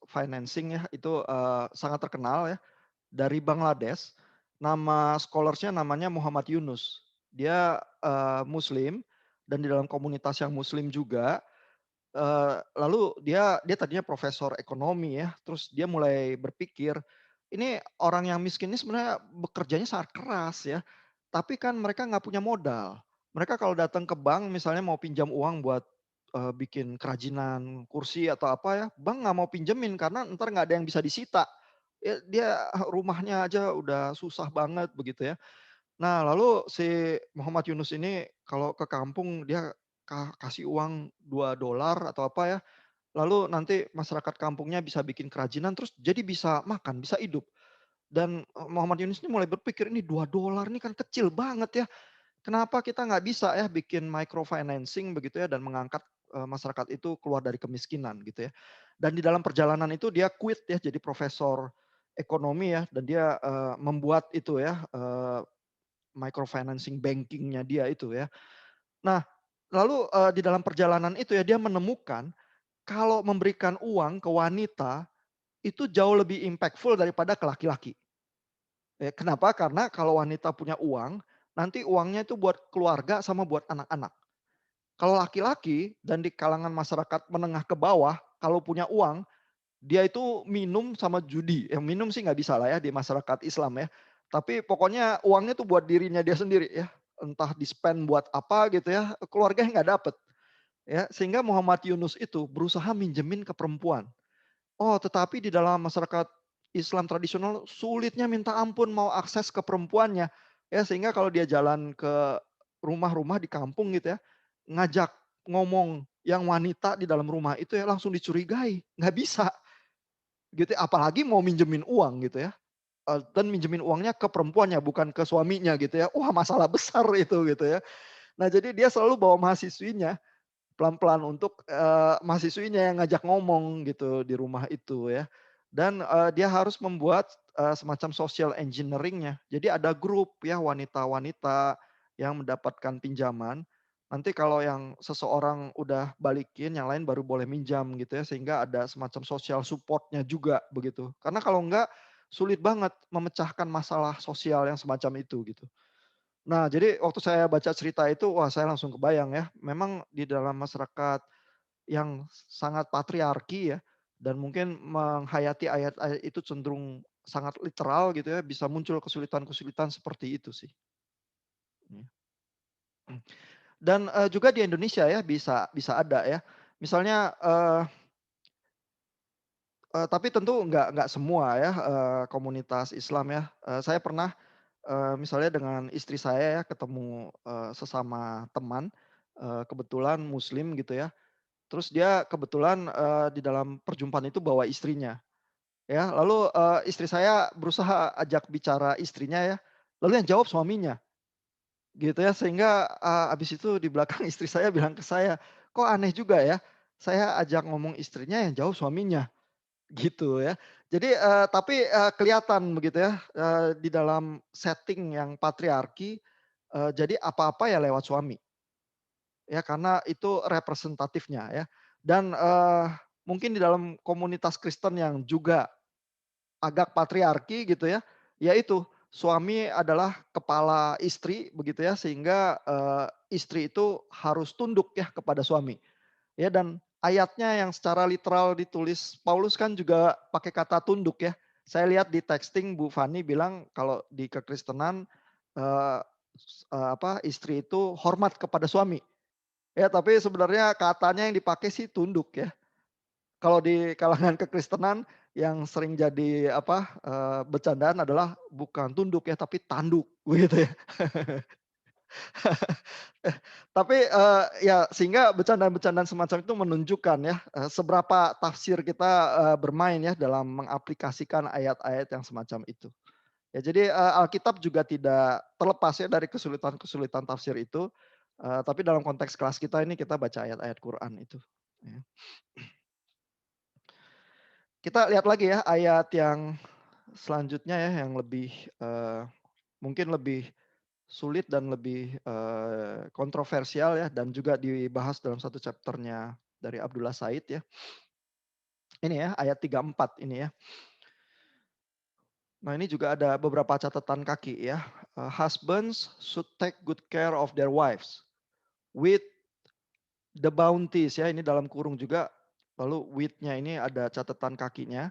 financing ya, itu, sangat terkenal ya, dari Bangladesh. Nama scholar-nya namanya Muhammad Yunus. Dia, muslim dan di dalam komunitas yang muslim juga. Lalu dia tadinya profesor ekonomi ya, terus dia mulai berpikir, ini orang yang miskin ini sebenarnya bekerjanya sangat keras ya, tapi kan mereka nggak punya modal. Mereka kalau datang ke bank misalnya mau pinjam uang buat, bikin kerajinan kursi atau apa ya, bank nggak mau pinjemin karena entar nggak ada yang bisa disita. Ya dia rumahnya aja udah susah banget begitu ya. Nah, lalu si Muhammad Yunus ini kalau ke kampung dia kasih uang $2 atau apa ya, lalu nanti masyarakat kampungnya bisa bikin kerajinan terus jadi bisa makan, bisa hidup. Dan, Muhammad Yunus ini mulai berpikir, "Ini $2 ini kan kecil banget ya, kenapa kita nggak bisa ya bikin microfinancing begitu ya dan mengangkat, masyarakat itu keluar dari kemiskinan," gitu ya. Dan di dalam perjalanan itu dia quit ya jadi profesor ekonomi ya dan dia, membuat itu ya, microfinancing banking-nya dia itu ya. Nah, lalu, di dalam perjalanan itu ya dia menemukan kalau memberikan uang ke wanita itu jauh lebih impactful daripada ke laki-laki. Kenapa? Karena kalau wanita punya uang, nanti uangnya itu buat keluarga sama buat anak-anak. Kalau laki-laki dan di kalangan masyarakat menengah ke bawah, kalau punya uang, dia itu minum sama judi. Yang minum sih nggak bisa lah ya di masyarakat Islam ya. Tapi pokoknya uangnya tuh buat dirinya dia sendiri ya. Entah di-spend buat apa gitu ya, keluarganya nggak dapet. Ya, sehingga Muhammad Yunus itu berusaha minjemin ke perempuan. Oh, tetapi di dalam masyarakat Islam tradisional sulitnya minta ampun mau akses ke perempuannya. Ya, sehingga kalau dia jalan ke rumah-rumah di kampung gitu ya, ngajak ngomong yang wanita di dalam rumah itu ya langsung dicurigai, nggak bisa gitu ya, apalagi mau minjemin uang gitu ya. Dan minjemin uangnya ke perempuannya bukan ke suaminya gitu ya. Wah, masalah besar itu gitu ya. Nah, jadi dia selalu bawa mahasiswinya pelan-pelan untuk, mahasiswinya yang ngajak ngomong gitu di rumah itu ya. Dan, dia harus membuat, semacam social engineering-nya. Jadi ada grup ya wanita-wanita yang mendapatkan pinjaman, nanti kalau yang seseorang udah balikin, yang lain baru boleh minjam gitu ya, sehingga ada semacam social support-nya juga begitu. Karena kalau enggak, sulit banget memecahkan masalah sosial yang semacam itu gitu. Nah, jadi waktu saya baca cerita itu, wah saya langsung kebayang ya, memang di dalam masyarakat yang sangat patriarki ya, dan mungkin menghayati ayat-ayat itu cenderung sangat literal gitu ya, bisa muncul kesulitan-kesulitan seperti itu sih. Mmm. Dan, juga di Indonesia ya bisa bisa ada ya. Misalnya, tapi tentu nggak semua ya, komunitas Islam ya. Saya pernah misalnya dengan istri saya ya ketemu, sesama teman, kebetulan muslim gitu ya, terus dia kebetulan, di dalam perjumpaan itu bawa istrinya, ya. Lalu, istri saya berusaha ajak bicara istrinya ya, lalu yang jawab suaminya, gitu ya. Sehingga, habis itu di belakang istri saya bilang ke saya, "Kok aneh juga ya, saya ajak ngomong istrinya yang jawab suaminya." Gitu ya. Jadi, tapi, kelihatan begitu ya, di dalam setting yang patriarki, jadi apa-apa ya lewat suami, ya karena itu representatifnya ya. Dan, mungkin di dalam komunitas Kristen yang juga agak patriarki gitu ya, yaitu suami adalah kepala istri begitu ya, sehingga, istri itu harus tunduk ya kepada suami. Ya dan ayatnya yang secara literal ditulis Paulus kan juga pakai kata tunduk ya. Saya lihat di texting Bu Fani bilang kalau di kekristenan, eee, istri itu hormat kepada suami. Ya tapi sebenarnya katanya yang dipakai sih tunduk ya. Kalau di kalangan kekristenan yang sering jadi bercandaan adalah bukan tunduk ya tapi tanduk begitu ya. Tapi, ya sehingga bercandaan-bercandaan semacam itu menunjukkan ya, seberapa tafsir kita, bermain ya dalam mengaplikasikan ayat-ayat yang semacam itu. Ya jadi, Alkitab juga tidak terlepas ya dari kesulitan-kesulitan tafsir itu, tapi dalam konteks kelas kita ini kita baca ayat-ayat Quran itu, ya. Kita lihat lagi ya ayat yang selanjutnya ya yang lebih, mungkin lebih sulit dan lebih, kontroversial ya dan juga dibahas dalam satu chapter-nya dari Abdullah Said ya. Ini ya ayat 34 ini ya. Nah ini juga ada beberapa catatan kaki ya. Husbands should take good care of their wives with the bounties ya, ini dalam kurung juga. Lalu with-nya ini ada catatan kakinya.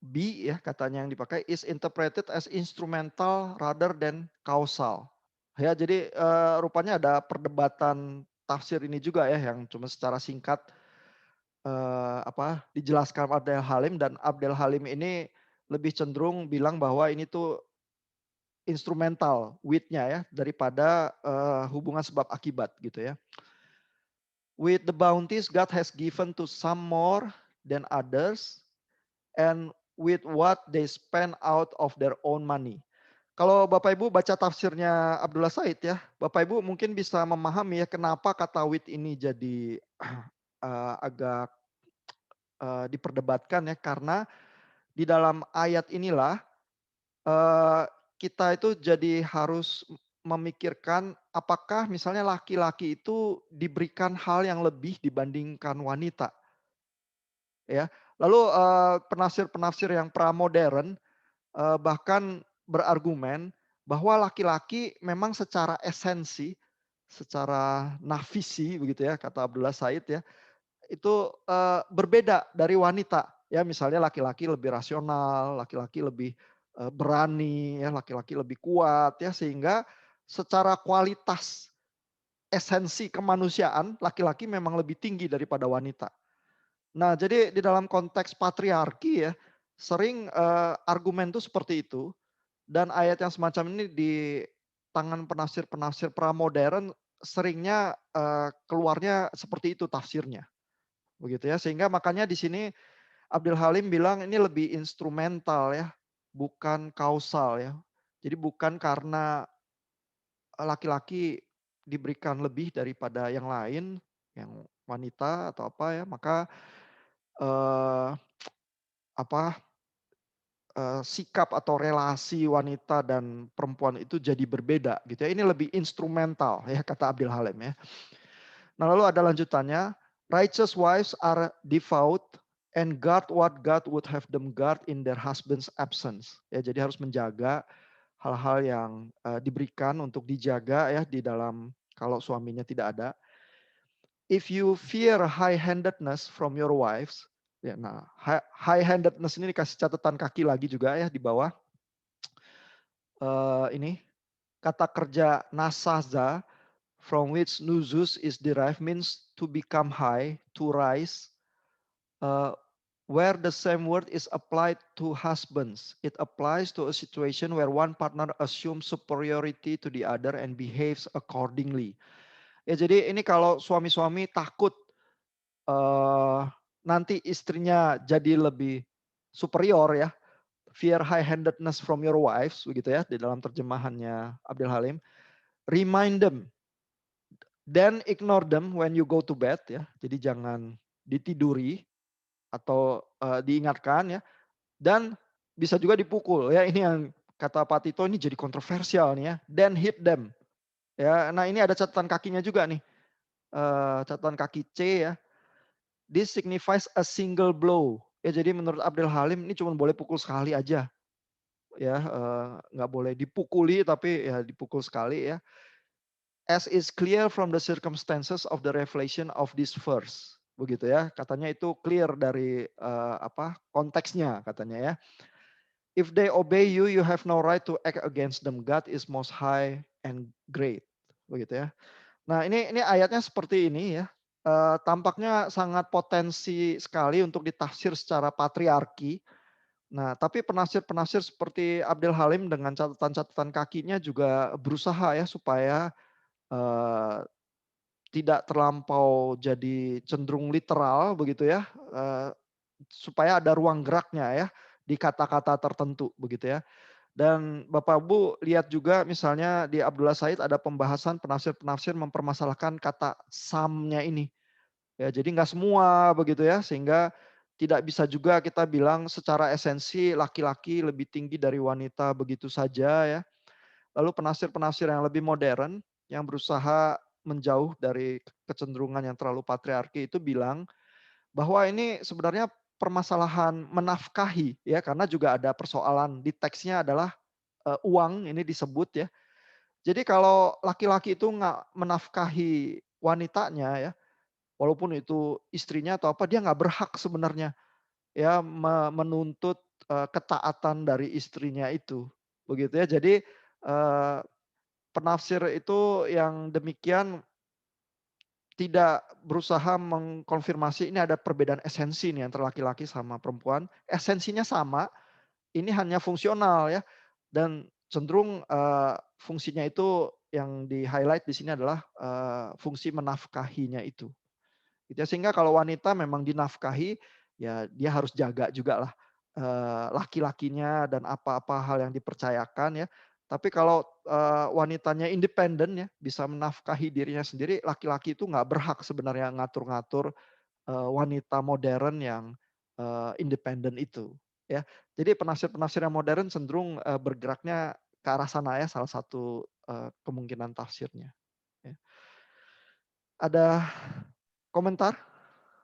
Be ya katanya yang dipakai is interpreted as instrumental rather than causal. Ya jadi, rupanya ada perdebatan tafsir ini juga ya yang cuma secara singkat, dijelaskan Abdel Halim dan Abdel Halim ini lebih cenderung bilang bahwa ini tuh instrumental with-nya ya daripada, hubungan sebab akibat gitu ya. With the bounties God has given to some more than others and with what they spend out of their own money. Kalau Bapak Ibu baca tafsirnya Abdullah Said ya, Bapak Ibu mungkin bisa memahami ya kenapa kata with ini jadi agak diperdebatkan ya karena di dalam ayat inilah eee, kita itu jadi harus memikirkan apakah misalnya laki-laki itu diberikan hal yang lebih dibandingkan wanita ya. Lalu, penafsir-penafsir yang pramodern, bahkan berargumen bahwa laki-laki memang secara esensi, secara nafsi begitu ya kata Abdullah Said ya, itu, berbeda dari wanita. Ya misalnya laki-laki lebih rasional, laki-laki lebih, berani ya, laki-laki lebih kuat ya, sehingga secara kualitas esensi kemanusiaan, laki-laki memang lebih tinggi daripada wanita. Nah jadi di dalam konteks patriarki ya, sering, argumen itu seperti itu, dan ayat yang semacam ini di tangan penafsir-penafsir pramodern seringnya, keluarnya seperti itu tafsirnya. Begitu ya, sehingga makanya di sini Abdul Halim bilang ini lebih instrumental ya, bukan kausal ya. Jadi bukan karena laki-laki diberikan lebih daripada yang lain, yang wanita atau apa ya, maka, eee, apa, sikap atau relasi wanita dan perempuan itu jadi berbeda gitu ya. Ini lebih instrumental ya kata Abdul Halim ya. Nah lalu ada lanjutannya, righteous wives are devout and guard what God would have them guard in their husband's absence. Ya, jadi harus menjaga hal-hal yang diberikan untuk dijaga ya di dalam kalau suaminya tidak ada. If you fear high-handedness from your wives, ya, nah high-handedness ini dikasih catatan kaki lagi juga ya di bawah. Ini kata kerja nasaza from which nuzus is derived means to become high, to rise, uh, where the same word is applied to husbands. It applies to a situation where one partner assumes superiority to the other and behaves accordingly. Ya, jadi ini kalau suami-suami takut nanti istrinya jadi lebih superior ya, fear high-handedness from your wives, begitu ya, di dalam terjemahannya Abdul Halim. Remind them, then ignore them when you go to bed ya. Jadi jangan ditiduri atau diingatkan ya. Dan bisa juga dipukul ya. Ini yang kata Pak Tito ini jadi kontroversial nih ya. Then hit them. Ya, nah ini ada catatan kakinya juga nih. Catatan kaki C ya. This signifies a single blow. Ya, jadi menurut Abdul Halim ini cuma boleh pukul sekali aja. Ya, nggak boleh dipukuli tapi ya dipukul sekali ya. As is clear from the circumstances of the revelation of this verse. Begitu ya. Katanya itu clear dari konteksnya katanya ya. If they obey you, you have no right to act against them. God is most high and great. Begitu ya. Nah, ini ayatnya seperti ini ya. Tampaknya sangat potensi sekali untuk ditafsir secara patriarki. Nah, tapi penafsir-penafsir seperti Abdul Halim dengan catatan-catatan kakinya juga berusaha ya supaya tidak terlampau jadi cenderung literal begitu ya. Supaya ada ruang geraknya ya di kata-kata tertentu begitu ya. Dan Bapak Ibu lihat juga misalnya di Abdullah Said ada pembahasan penafsir-penafsir mempermasalahkan kata samnya ini. Ya, jadi nggak semua begitu ya, sehingga tidak bisa juga kita bilang secara esensi laki-laki lebih tinggi dari wanita begitu saja ya. Lalu penafsir-penafsir yang lebih modern yang berusaha menjauh dari kecenderungan yang terlalu patriarki itu bilang bahwa ini sebenarnya permasalahan menafkahi ya, karena juga ada persoalan di teksnya adalah uang ini disebut ya. Jadi kalau laki-laki itu nggak menafkahi wanitanya ya, walaupun itu istrinya atau apa, dia nggak berhak sebenarnya ya menuntut ketaatan dari istrinya itu, begitu ya. Jadi penafsir itu yang demikian tidak berusaha mengkonfirmasi ini ada perbedaan esensi nih antara laki-laki sama perempuan. Esensinya sama, ini hanya fungsional ya. Dan cenderung fungsinya itu yang di-highlight di sini adalah fungsi menafkahinya itu. Gitu ya. Sehingga kalau wanita memang dinafkahi, ya dia harus jaga juga lah laki-lakinya dan apa-apa hal yang dipercayakan ya. Tapi kalau wanitanya independen ya, bisa menafkahi dirinya sendiri, laki-laki itu nggak berhak sebenarnya ngatur-ngatur wanita modern yang independen itu. Ya, jadi penafsir-penafsir yang modern cenderung bergeraknya ke arah sana ya, salah satu kemungkinan tafsirnya. Ya. Ada komentar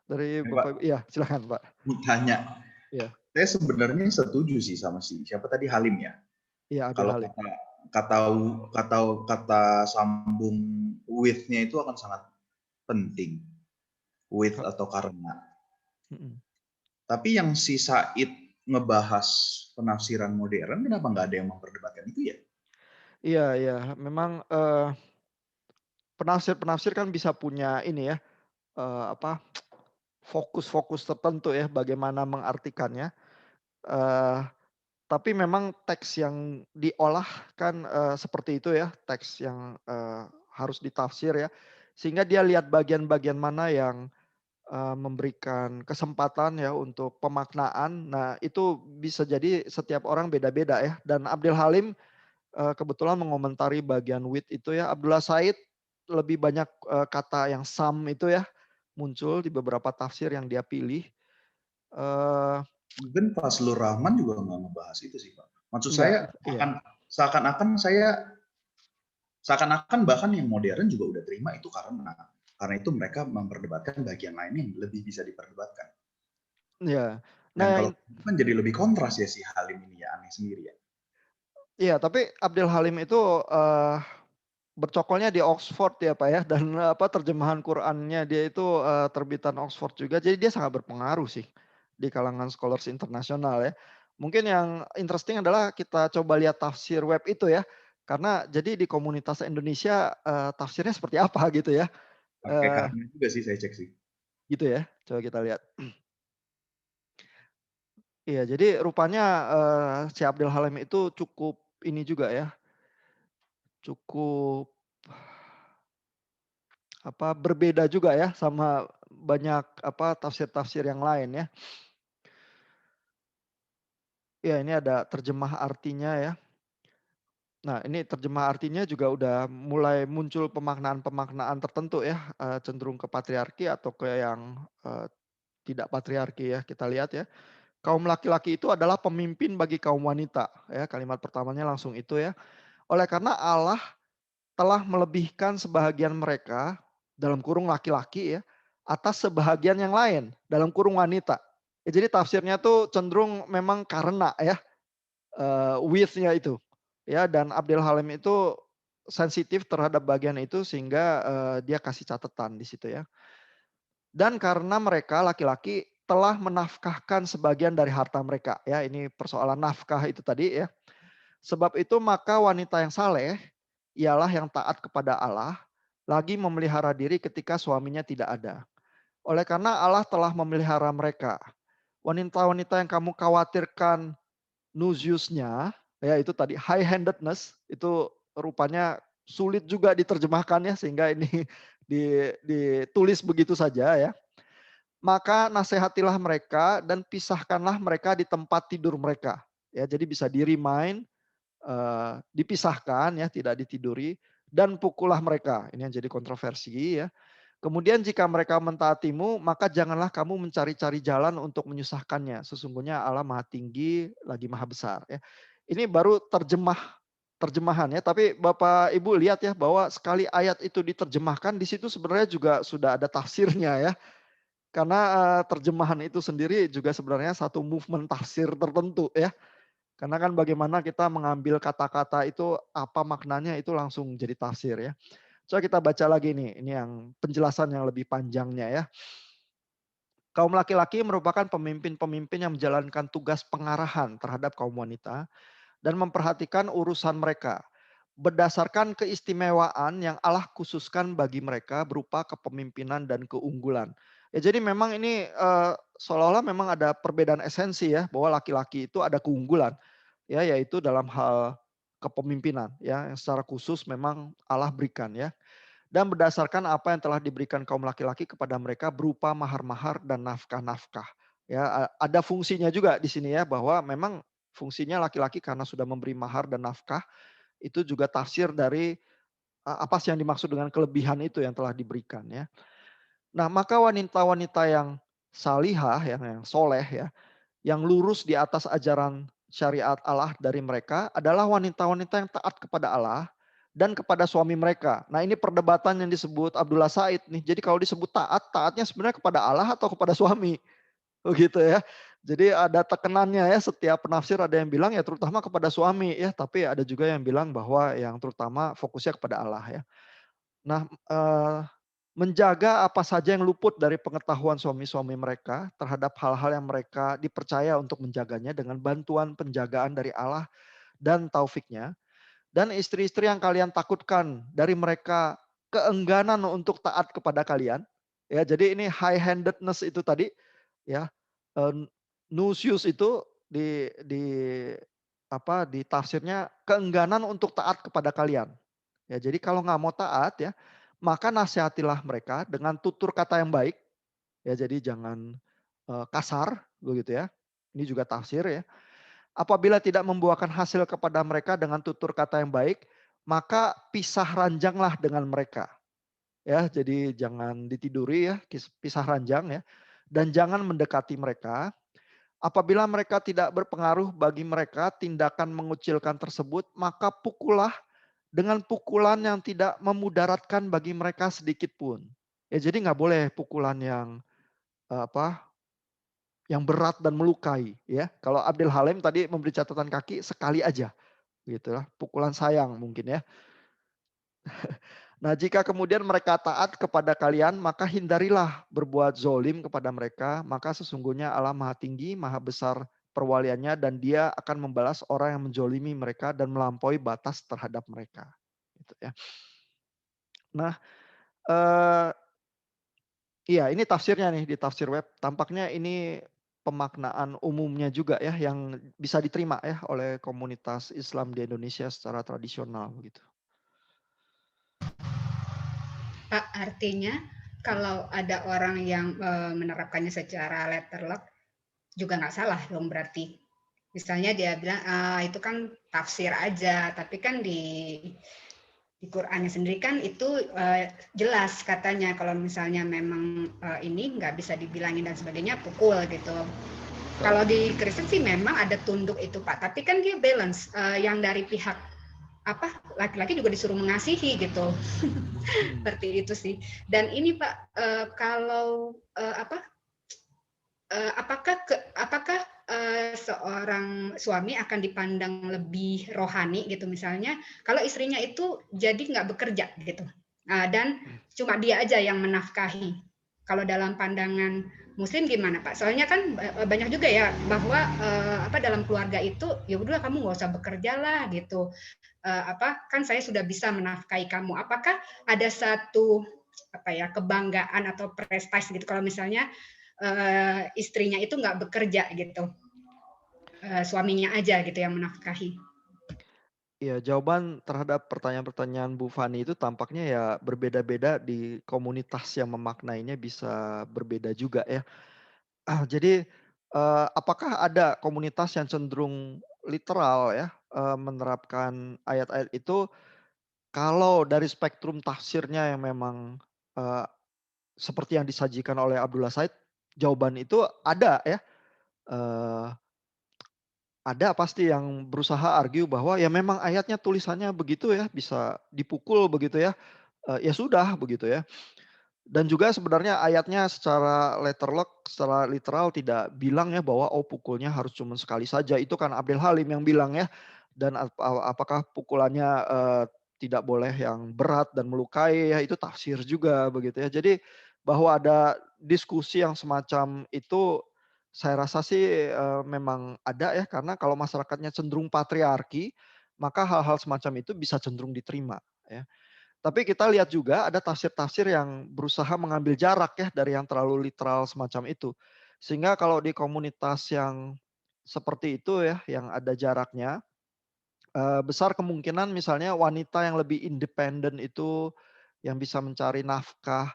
dari Pak, Bapak Ibu? Iya, silakan Pak. mau tanya. Iya, Saya sebenarnya setuju sih sama siapa tadi Halim ya. iya Abdul Kalau Halim. kata sambung with-nya itu akan sangat penting. With atau karena. Tapi yang si Said ngebahas penafsiran modern, kenapa nggak ada yang memperdebatkan itu ya? Iya, iya. Memang penafsir-penafsir kan bisa punya ini ya, fokus-fokus tertentu ya, bagaimana mengartikannya. Tapi memang teks yang diolah kan seperti itu ya, teks yang harus ditafsir ya. Sehingga dia lihat bagian-bagian mana yang memberikan kesempatan ya untuk pemaknaan. Nah, itu bisa jadi setiap orang beda-beda ya. Dan Abdul Halim kebetulan mengomentari bagian with itu ya. Abdullah Said lebih banyak kata yang sam itu ya muncul di beberapa tafsir yang dia pilih. Even Fazlur Rahman juga nggak ngebahas itu sih Pak. Maksud Enggak, saya iya. seakan-akan bahkan yang modern juga udah terima itu karena itu mereka memperdebatkan bagian lain yang lebih bisa diperdebatkan. Iya. Dan Nah, kalau kan jadi lebih kontras ya si Halim ini ya, aneh sendiri ya. iya, tapi Abdul Halim itu bercokolnya di Oxford ya Pak ya, dan terjemahan Qurannya dia itu terbitan Oxford juga, jadi dia sangat berpengaruh sih di kalangan scholars internasional ya. Mungkin yang interesting adalah kita coba lihat tafsir web itu ya, karena jadi di komunitas Indonesia tafsirnya seperti apa gitu ya. Pakai karena juga sih saya cek sih. Gitu ya, coba kita lihat. Iya, jadi rupanya, si Abdul Halim itu cukup ini juga ya, cukup berbeda juga ya sama banyak tafsir-tafsir yang lain ya. Ya, ini ada terjemah artinya ya. Nah, ini terjemah artinya juga udah mulai muncul pemaknaan-pemaknaan tertentu ya, cenderung ke patriarki atau ke yang, tidak patriarki ya. Kita lihat ya, kaum laki-laki itu adalah pemimpin bagi kaum wanita ya, kalimat pertamanya langsung itu ya. Oleh karena Allah telah melebihkan sebahagian mereka, dalam kurung laki-laki ya, atas sebahagian yang lain, dalam kurung wanita. Ya, jadi tafsirnya tuh cenderung memang karena ya, with-nya itu. Ya, dan Abdul Halim itu sensitif terhadap bagian itu sehingga, dia kasih catatan di situ ya. Dan karena mereka laki-laki telah menafkahkan sebagian dari harta mereka ya, ini persoalan nafkah itu tadi ya. Sebab itu maka wanita yang saleh ialah yang taat kepada Allah, lagi memelihara diri ketika suaminya tidak ada. Oleh karena Allah telah memelihara mereka. Wanita-wanita yang kamu khawatirkan nusyusnya, ya itu tadi high handedness itu rupanya sulit juga diterjemahkan ya sehingga ini ditulis begitu saja ya. Maka nasihatilah mereka dan pisahkanlah mereka di tempat tidur mereka. Ya, jadi bisa di-remind, dipisahkan ya, tidak ditiduri dan pukullah mereka. Ini yang jadi kontroversi ya. Kemudian jika mereka mentaatimu, maka janganlah kamu mencari-cari jalan untuk menyusahkannya. Sesungguhnya Allah Maha Tinggi, lagi Maha Besar ya. Ini baru terjemahan ya, tapi Bapak Ibu lihat ya bahwa sekali ayat itu diterjemahkan di situ sebenarnya juga sudah ada tafsirnya ya. Karena terjemahan itu sendiri juga sebenarnya satu movement tafsir tertentu ya. Karena kan bagaimana kita mengambil kata-kata itu apa maknanya itu langsung jadi tafsir ya. Coba kita baca lagi nih, ini yang penjelasan yang lebih panjangnya ya. Kaum laki-laki merupakan pemimpin-pemimpin yang menjalankan tugas pengarahan terhadap kaum wanita dan memperhatikan urusan mereka berdasarkan keistimewaan yang Allah khususkan bagi mereka berupa kepemimpinan dan keunggulan. Ya, jadi memang ini seolah-olah memang ada perbedaan esensi ya bahwa laki-laki itu ada keunggulan ya, yaitu dalam hal kepemimpinan ya yang secara khusus memang Allah berikan ya. Dan berdasarkan apa yang telah diberikan kaum laki-laki kepada mereka berupa mahar-mahar dan nafkah-nafkah. Ya, ada fungsinya juga di sini ya bahwa memang fungsinya laki-laki karena sudah memberi mahar dan nafkah itu juga tafsir dari apa sih yang dimaksud dengan kelebihan itu yang telah diberikan ya. Nah, maka wanita-wanita yang salihah yang soleh ya, yang lurus di atas ajaran syariat Allah dari mereka adalah wanita-wanita yang taat kepada Allah dan kepada suami mereka. Nah, ini perdebatan yang disebut Abdullah Said nih. Jadi kalau disebut taat, taatnya sebenarnya kepada Allah atau kepada suami? Begitu ya. Jadi ada tekenannya ya, setiap penafsir ada yang bilang ya terutama kepada suami ya, tapi ada juga yang bilang bahwa yang terutama fokusnya kepada Allah ya. Nah, menjaga apa saja yang luput dari pengetahuan suami-suami mereka terhadap hal-hal yang mereka dipercaya untuk menjaganya dengan bantuan penjagaan dari Allah dan taufiknya. Dan istri-istri yang kalian takutkan dari mereka keengganan untuk taat kepada kalian. Ya, jadi ini high handedness itu tadi ya. Nusius itu di di tafsirnya keengganan untuk taat kepada kalian. Ya, jadi kalau nggak mau taat ya, maka nasihatilah mereka dengan tutur kata yang baik. Ya, jadi jangan kasar begitu ya. Ini juga tafsir ya. Apabila tidak membuahkan hasil kepada mereka dengan tutur kata yang baik, maka pisah ranjanglah dengan mereka. Ya, jadi jangan ditiduri ya, pisah ranjang ya. Dan jangan mendekati mereka. Apabila mereka tidak berpengaruh bagi mereka tindakan mengucilkan tersebut, maka pukullah dengan pukulan yang tidak memudaratkan bagi mereka sedikit pun. Ya, jadi nggak boleh pukulan yang yang berat dan melukai ya. Kalau Abdul Halim tadi memberi catatan kaki sekali aja gitu lah, pukulan sayang mungkin ya. Nah, jika kemudian mereka taat kepada kalian, maka hindarilah berbuat zolim kepada mereka. Maka sesungguhnya Allah Maha Tinggi, Maha Besar perwaliannya, dan Dia akan membalas orang yang menzolimi mereka dan melampaui batas terhadap mereka. Gitu ya. Nah, iya ini tafsirnya nih di tafsir web. Tampaknya ini pemaknaan umumnya juga ya yang bisa diterima ya oleh komunitas Islam di Indonesia secara tradisional gitu. Pak, artinya kalau ada orang yang menerapkannya secara letterlock juga nggak salah dong berarti. Misalnya dia bilang, itu kan tafsir aja, tapi kan di Qur'annya sendiri kan itu jelas katanya kalau misalnya memang ini nggak bisa dibilangin dan sebagainya, pukul gitu. Kalau di Kristen sih memang ada tunduk itu Pak, tapi kan dia balance yang dari pihak apa laki-laki juga disuruh mengasihi gitu. Seperti itu sih. Dan ini Pak, kalau apakah seorang suami akan dipandang lebih rohani gitu misalnya kalau istrinya itu jadi nggak bekerja gitu, dan cuma dia aja yang menafkahi. Kalau dalam pandangan Muslim gimana Pak? Soalnya kan banyak juga ya bahwa dalam keluarga itu ya udah kamu nggak usah bekerja lah gitu. Kan saya sudah bisa menafkahi kamu. Apakah ada satu kebanggaan atau prestasi gitu kalau misalnya istrinya itu nggak bekerja gitu, suaminya aja gitu yang menafkahi. Ya, jawaban terhadap pertanyaan-pertanyaan Bu Fani itu tampaknya ya berbeda-beda di komunitas yang memaknainya bisa berbeda juga ya. Jadi, apakah ada komunitas yang cenderung literal ya, menerapkan ayat-ayat itu, kalau dari spektrum tafsirnya yang memang, eee, seperti yang disajikan oleh Abdullah Said, jawaban itu ada ya, eee, ada pasti yang berusaha argue bahwa ya memang ayatnya tulisannya begitu ya, bisa dipukul begitu ya, ya sudah begitu ya. Dan juga sebenarnya ayatnya secara letterlock, secara literal tidak bilang ya bahwa, oh pukulnya harus cuma sekali saja, itu kan Abdul Halim yang bilang ya. Dan apakah pukulannya, tidak boleh yang berat dan melukai ya, itu tafsir juga begitu ya. Jadi bahwa ada diskusi yang semacam itu, saya rasa sih, memang ada ya, karena kalau masyarakatnya cenderung patriarki, maka hal-hal semacam itu bisa cenderung diterima ya. Tapi kita lihat juga ada tafsir-tafsir yang berusaha mengambil jarak ya dari yang terlalu literal semacam itu. Sehingga kalau di komunitas yang seperti itu ya, yang ada jaraknya, besar kemungkinan misalnya wanita yang lebih independen itu, yang bisa mencari nafkah,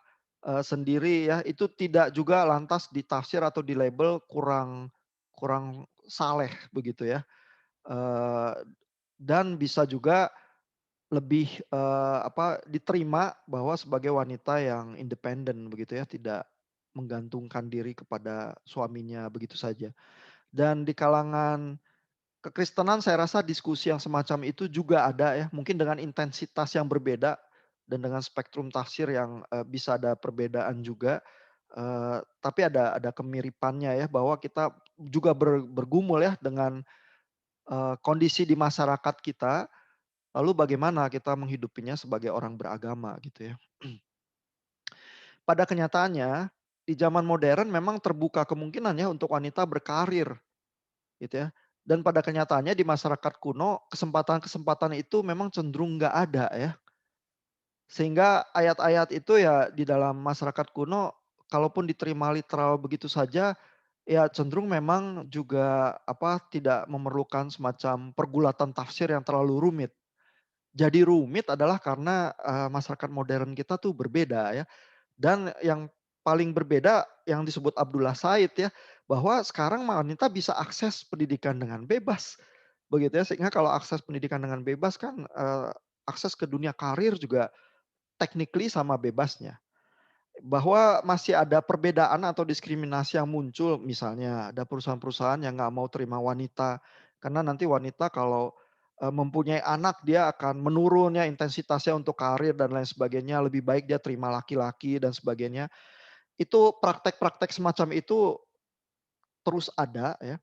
sendiri ya, itu tidak juga lantas ditafsir atau dilabel kurang kurang saleh begitu ya. Eee, dan bisa juga lebih, diterima bahwa sebagai wanita yang independen begitu ya, tidak menggantungkan diri kepada suaminya begitu saja. Dan di kalangan kekristenan saya rasa diskusi yang semacam itu juga ada ya, mungkin dengan intensitas yang berbeda dan dengan spektrum tafsir yang, bisa ada perbedaan juga, tapi ada kemiripannya ya, bahwa kita juga bergumul ya dengan, kondisi di masyarakat kita. Lalu bagaimana kita menghidupinya sebagai orang beragama gitu ya. Pada kenyataannya, di zaman modern memang terbuka kemungkinan ya untuk wanita berkarir gitu ya. Dan pada kenyataannya di masyarakat kuno kesempatan-kesempatan itu memang cenderung nggak ada ya. Sehingga ayat-ayat itu ya di dalam masyarakat kuno kalaupun diterima literal begitu saja, ya cenderung memang juga tidak memerlukan semacam pergulatan tafsir yang terlalu rumit. Jadi rumit adalah karena, masyarakat modern kita tuh berbeda ya, dan yang paling berbeda yang disebut Abdullah Said ya, bahwa sekarang wanita bisa akses pendidikan dengan bebas, begitu ya. Sehingga kalau akses pendidikan dengan bebas kan, akses ke dunia karir juga technically sama bebasnya. Bahwa masih ada perbedaan atau diskriminasi yang muncul, misalnya ada perusahaan-perusahaan yang nggak mau terima wanita, karena nanti wanita kalau, mempunyai anak dia akan menurun ya intensitasnya untuk karir dan lain sebagainya, lebih baik dia terima laki-laki dan sebagainya. Itu praktek-praktek semacam itu terus ada ya,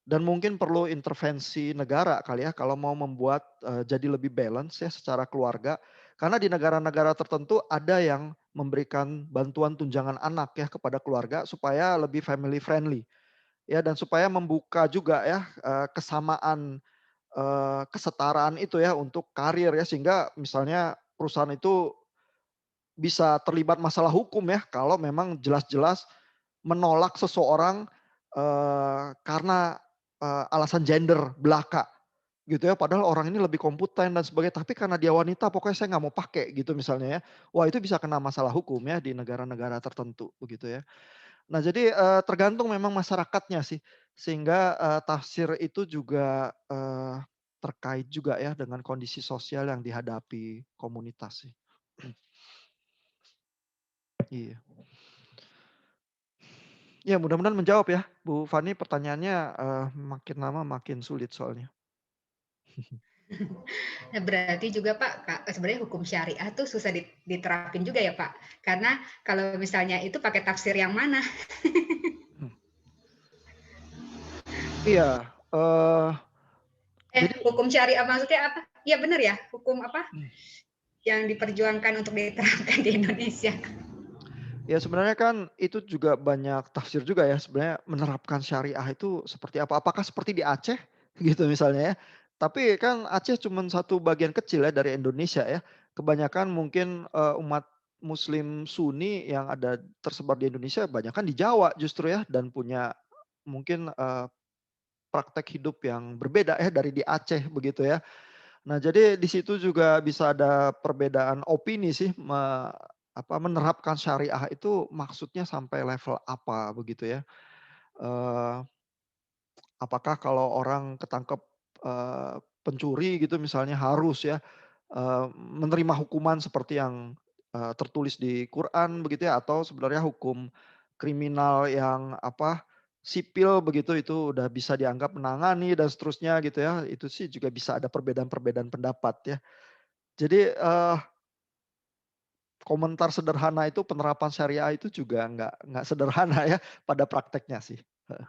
dan mungkin perlu intervensi negara kali ya kalau mau membuat, jadi lebih balance ya secara keluarga. Karena di negara-negara tertentu ada yang memberikan bantuan tunjangan anak ya kepada keluarga supaya lebih family friendly, ya dan supaya membuka juga ya, kesamaan, kesetaraan itu ya untuk karir ya, sehingga misalnya perusahaan itu bisa terlibat masalah hukum ya kalau memang jelas-jelas menolak seseorang, karena, alasan gender belaka gitu ya, padahal orang ini lebih kompeten dan sebagainya, tapi karena dia wanita pokoknya saya nggak mau pakai gitu misalnya ya. Wah itu bisa kena masalah hukum ya di negara-negara tertentu begitu ya. Nah jadi, tergantung memang masyarakatnya sih, sehingga, tafsir itu juga, terkait juga ya dengan kondisi sosial yang dihadapi komunitas sih. Iya. Ya mudah-mudahan menjawab ya, Bu Fani pertanyaannya, makin lama makin sulit soalnya. Nah, berarti juga Pak, sebenarnya hukum syariah tuh susah diterapin juga ya Pak? Karena kalau misalnya itu pakai tafsir yang mana? Hmm. Iya, jadi Hukum syariah maksudnya apa? Iya benar ya, hukum apa hmm, yang diperjuangkan untuk diterapkan di Indonesia? ya sebenarnya kan itu juga banyak tafsir juga ya sebenarnya menerapkan syariah itu seperti apa, apakah seperti di Aceh gitu misalnya ya, tapi kan Aceh cuma satu bagian kecil ya dari Indonesia ya, kebanyakan mungkin, umat muslim Sunni yang ada tersebar di Indonesia banyakan di Jawa justru ya dan punya mungkin, praktek hidup yang berbeda ya dari di Aceh begitu ya. Nah, jadi di situ juga bisa ada perbedaan opini sih, menerapkan syariah itu maksudnya sampai level apa begitu ya. Eee, apakah kalau orang ketangkep, pencuri gitu misalnya harus ya, menerima hukuman seperti yang, tertulis di Quran begitu ya, atau sebenarnya hukum kriminal yang sipil begitu, itu udah bisa dianggap menangani dan seterusnya gitu ya. Itu sih juga bisa ada perbedaan-perbedaan pendapat ya. Jadi, komentar sederhana itu penerapan syariah itu juga nggak sederhana ya pada prakteknya sih, heeh.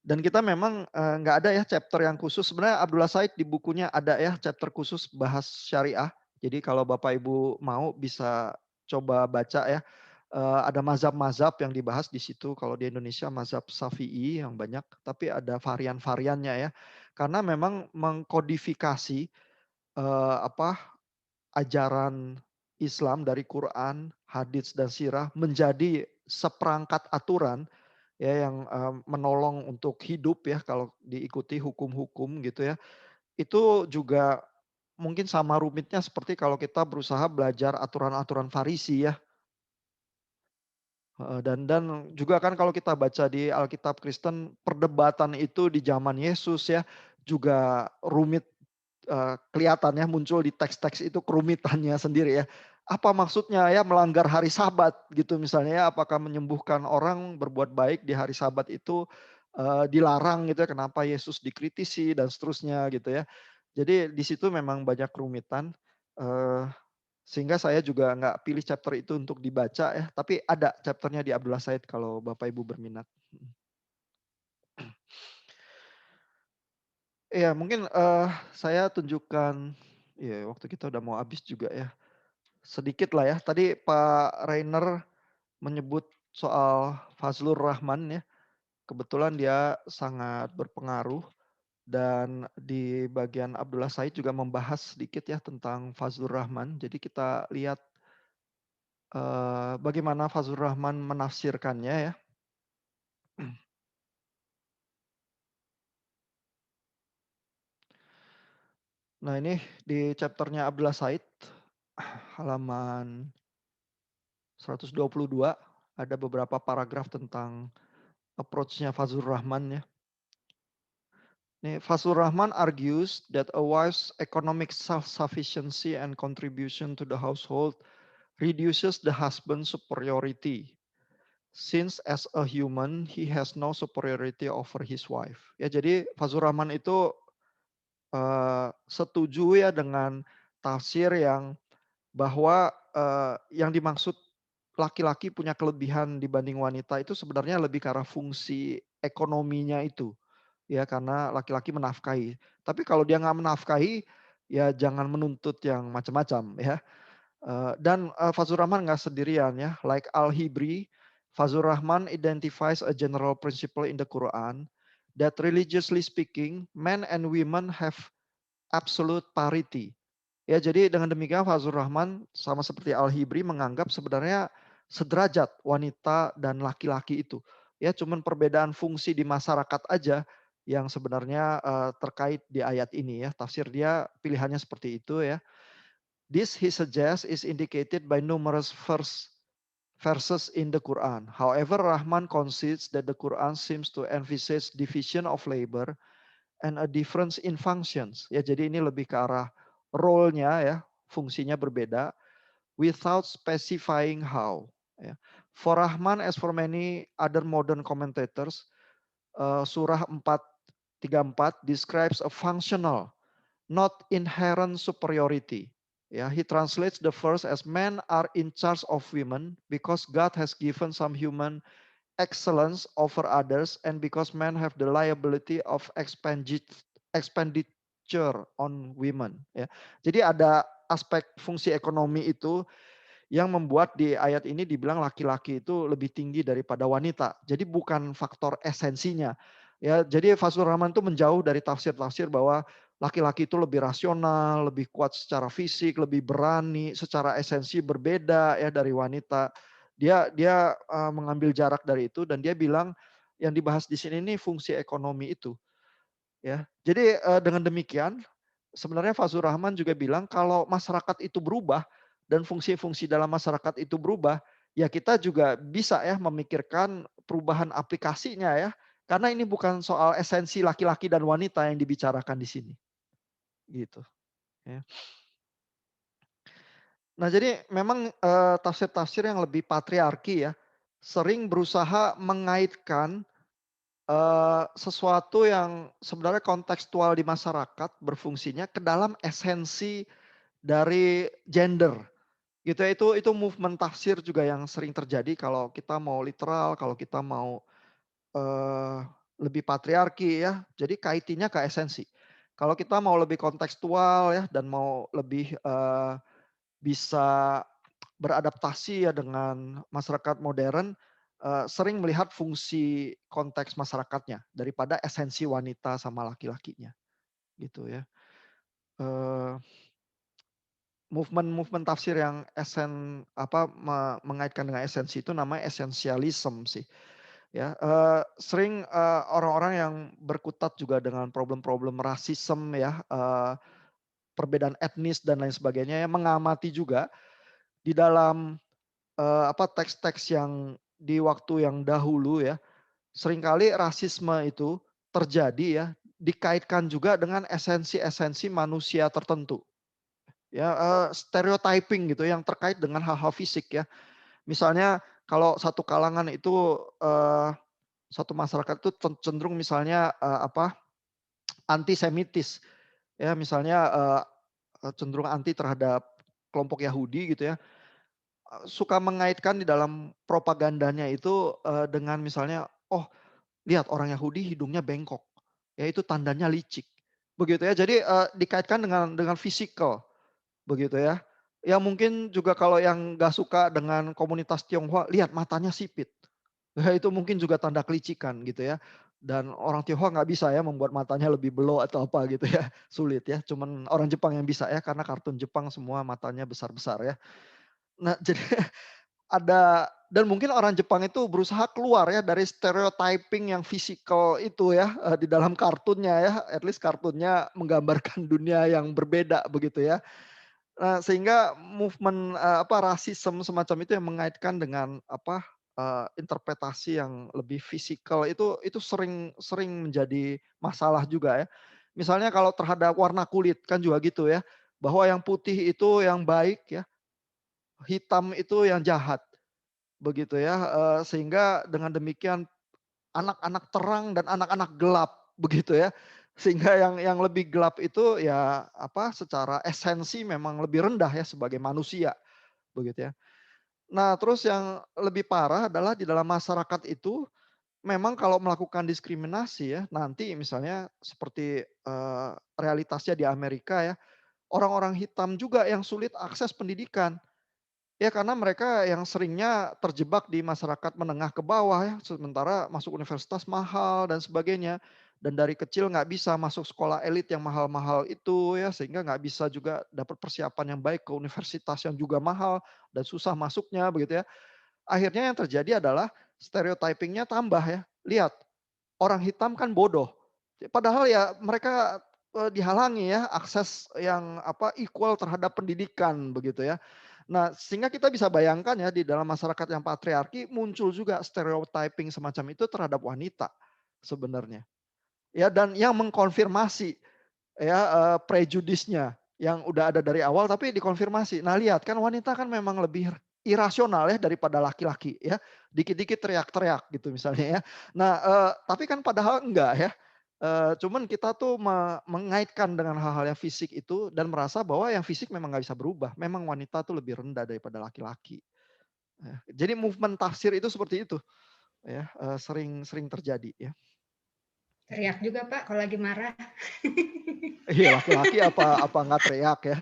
Dan kita memang, nggak ada ya chapter yang khusus, sebenarnya Abdullah Said di bukunya ada ya chapter khusus bahas syariah. Jadi kalau Bapak Ibu mau bisa coba baca ya, ada mazhab-mazhab yang dibahas di situ, kalau di Indonesia mazhab Syafi'i yang banyak, tapi ada varian-variannya ya. Karena memang mengkodifikasi, ajaran Islam dari Quran, hadits dan sirah menjadi seperangkat aturan ya yang, menolong untuk hidup ya kalau diikuti hukum-hukum gitu ya. Itu juga mungkin sama rumitnya seperti kalau kita berusaha belajar aturan-aturan Farisi ya, heeh, dan juga kan kalau kita baca di Alkitab Kristen perdebatan itu di zaman Yesus ya, juga rumit. Kelihatan ya muncul di teks-teks itu kerumitannya sendiri ya. Apa maksudnya ya melanggar hari Sabat gitu misalnya ya, apakah menyembuhkan orang berbuat baik di hari Sabat itu, dilarang gitu ya, kenapa Yesus dikritisi dan seterusnya gitu ya. Jadi di situ memang banyak kerumitan, eee, sehingga saya juga nggak pilih chapter itu untuk dibaca ya, tapi ada chapternya di Abdullah Said kalau Bapak Ibu berminat. Mhm. Iya mungkin, saya tunjukkan ya waktu kita udah mau habis juga ya. Sedikit lah ya, tadi Pak Reiner menyebut soal Fazlur Rahman ya, kebetulan dia sangat berpengaruh dan di bagian Abdullah Said juga membahas sedikit ya tentang Fazlur Rahman. Jadi kita lihat, bagaimana Fazlur Rahman menafsirkannya ya. Nah ini di chapter-nya Abdullah Said, halaman 122 ada beberapa paragraf tentang approach-nya Fazlur Rahman ya. Nih, Fazlur Rahman argues that a wife's economic self-sufficiency and contribution to the household reduces the husband's superiority, since as a human he has no superiority over his wife. Ya, jadi Fazlur Rahman itu setuju ya dengan tafsir yang bahwa yang dimaksud laki-laki punya kelebihan dibanding wanita itu sebenarnya lebih ke arah fungsi ekonominya itu. Ya karena laki-laki menafkahi. Tapi kalau dia nggak menafkahi, ya jangan menuntut yang macam-macam ya. Dan, Fazlur Rahman nggak sendirian ya, like Al-Hibri, Fazlur Rahman identifies a general principle in the Quran that religiously speaking, men and women have absolute parity. Ya jadi dengan demikian Fazlur Rahman sama seperti Al-Hibri menganggap sebenarnya sederajat wanita dan laki-laki itu. ya cuman perbedaan fungsi di masyarakat aja yang sebenarnya terkait di ayat ini ya. Tafsir dia pilihannya seperti itu ya. This he suggests is indicated by numerous verses in the Quran. However, Rahman concedes that the Quran seems to emphasize division of labor and a difference in functions. Ya, jadi ini lebih ke arah role-nya ya, fungsinya berbeda without specifying how. Ya. For Rahman as for many other modern commentators, surah 434 describes a functional, not inherent superiority. Yeah, he translates the verse as men are in charge of women because God has given some human excellence over others and because men have the liability of expenditure on women. Ya. Jadi ada aspek fungsi ekonomi itu yang membuat di ayat ini dibilang laki-laki itu lebih tinggi daripada wanita. Jadi bukan faktor esensinya. Ya, jadi Fazlur Rahman itu menjauh dari tafsir-tafsir bahwa laki-laki itu lebih rasional, lebih kuat secara fisik, lebih berani, secara esensi berbeda ya dari wanita. Dia mengambil jarak dari itu dan dia bilang yang dibahas di sini ini fungsi ekonomi itu. Ya, jadi dengan demikian sebenarnya Fazlur Rahman juga bilang kalau masyarakat itu berubah dan fungsi-fungsi dalam masyarakat itu berubah, ya kita juga bisa ya memikirkan perubahan aplikasinya ya. Karena ini bukan soal esensi laki-laki dan wanita yang dibicarakan di sini. Gitu. Ya. Nah jadi memang tafsir-tafsir yang lebih patriarki ya, sering berusaha mengaitkan sesuatu yang sebenarnya kontekstual di masyarakat berfungsinya ke dalam esensi dari gender. Gitu ya, itu movement tafsir juga yang sering terjadi kalau kita mau literal, kalau kita mau eh, lebih patriarki ya. Jadi kaitannya ke esensi. Kalau kita mau lebih kontekstual ya dan mau lebih bisa beradaptasi ya dengan masyarakat modern, sering melihat fungsi konteks masyarakatnya daripada esensi wanita sama laki-lakinya, gitu ya. Movement-movement tafsir yang mengaitkan dengan esensi itu namanya esensialism sih. Ya, sering orang-orang yang berkutat juga dengan problem-problem rasisme ya, perbedaan etnis dan lain sebagainya yang mengamati juga di dalam teks-teks yang di waktu yang dahulu ya, seringkali rasisme itu terjadi ya, dikaitkan juga dengan esensi-esensi manusia tertentu. Ya, stereotyping gitu yang terkait dengan hal-hal fisik ya. Misalnya kalau satu kalangan itu satu masyarakat itu cenderung misalnya antisemitis ya, misalnya cenderung anti terhadap kelompok Yahudi gitu ya. Suka mengaitkan di dalam propagandanya itu dengan misalnya, oh lihat orang Yahudi hidungnya bengkok, ya itu tandanya licik. Begitu ya. Jadi dikaitkan dengan fisikal. Begitu ya. Ya mungkin juga kalau yang nggak suka dengan komunitas Tionghoa, lihat matanya sipit. Ya, itu mungkin juga tanda kelicikan gitu ya. Dan orang Tionghoa nggak bisa ya membuat matanya lebih belok atau apa gitu ya. Sulit ya. Cuman orang Jepang yang bisa ya karena kartun Jepang semua matanya besar-besar ya. Nah jadi ada dan mungkin orang Jepang itu berusaha keluar ya dari stereotyping yang fisikal itu ya di dalam kartunnya ya. At least kartunnya menggambarkan dunia yang berbeda begitu ya. Sehingga movement rasisme semacam itu yang mengaitkan dengan interpretasi yang lebih fisikal itu sering sering menjadi masalah juga ya. Misalnya kalau terhadap warna kulit kan juga gitu ya, bahwa yang putih itu yang baik ya, hitam itu yang jahat, begitu ya. Sehingga dengan demikian anak-anak terang dan anak-anak gelap, begitu ya. Sehingga yang lebih gelap itu ya secara esensi memang lebih rendah ya sebagai manusia, begitu ya. Nah, terus yang lebih parah adalah di dalam masyarakat itu memang kalau melakukan diskriminasi ya, nanti misalnya seperti realitasnya di Amerika ya, orang-orang hitam juga yang sulit akses pendidikan. Ya karena mereka yang seringnya terjebak di masyarakat menengah ke bawah ya, sementara masuk universitas mahal dan sebagainya. Dan dari kecil nggak bisa masuk sekolah elit yang mahal-mahal itu ya, sehingga nggak bisa juga dapat persiapan yang baik ke universitas yang juga mahal dan susah masuknya begitu ya. Akhirnya yang terjadi adalah stereotyping-nya tambah ya. Lihat, orang hitam kan bodoh. Padahal ya mereka dihalangi ya akses yang equal terhadap pendidikan begitu ya. Nah, sehingga kita bisa bayangkan ya di dalam masyarakat yang patriarki muncul juga stereotyping semacam itu terhadap wanita sebenarnya. Ya, dan yang mengkonfirmasi ya prejudisnya yang udah ada dari awal tapi dikonfirmasi. Nah, lihat kan wanita kan memang lebih irasional ya daripada laki-laki ya. Dikit-dikit teriak-teriak gitu misalnya ya. Nah, tapi kan padahal enggak ya. Cuman kita tuh mengaitkan dengan hal-hal yang fisik itu dan merasa bahwa yang fisik memang nggak bisa berubah. Memang wanita tuh lebih rendah daripada laki-laki. Ya. Jadi movement tafsir itu seperti itu ya, sering sering terjadi ya. Teriak juga Pak kalau lagi marah. Iya, laki-laki apa nggak teriak ya.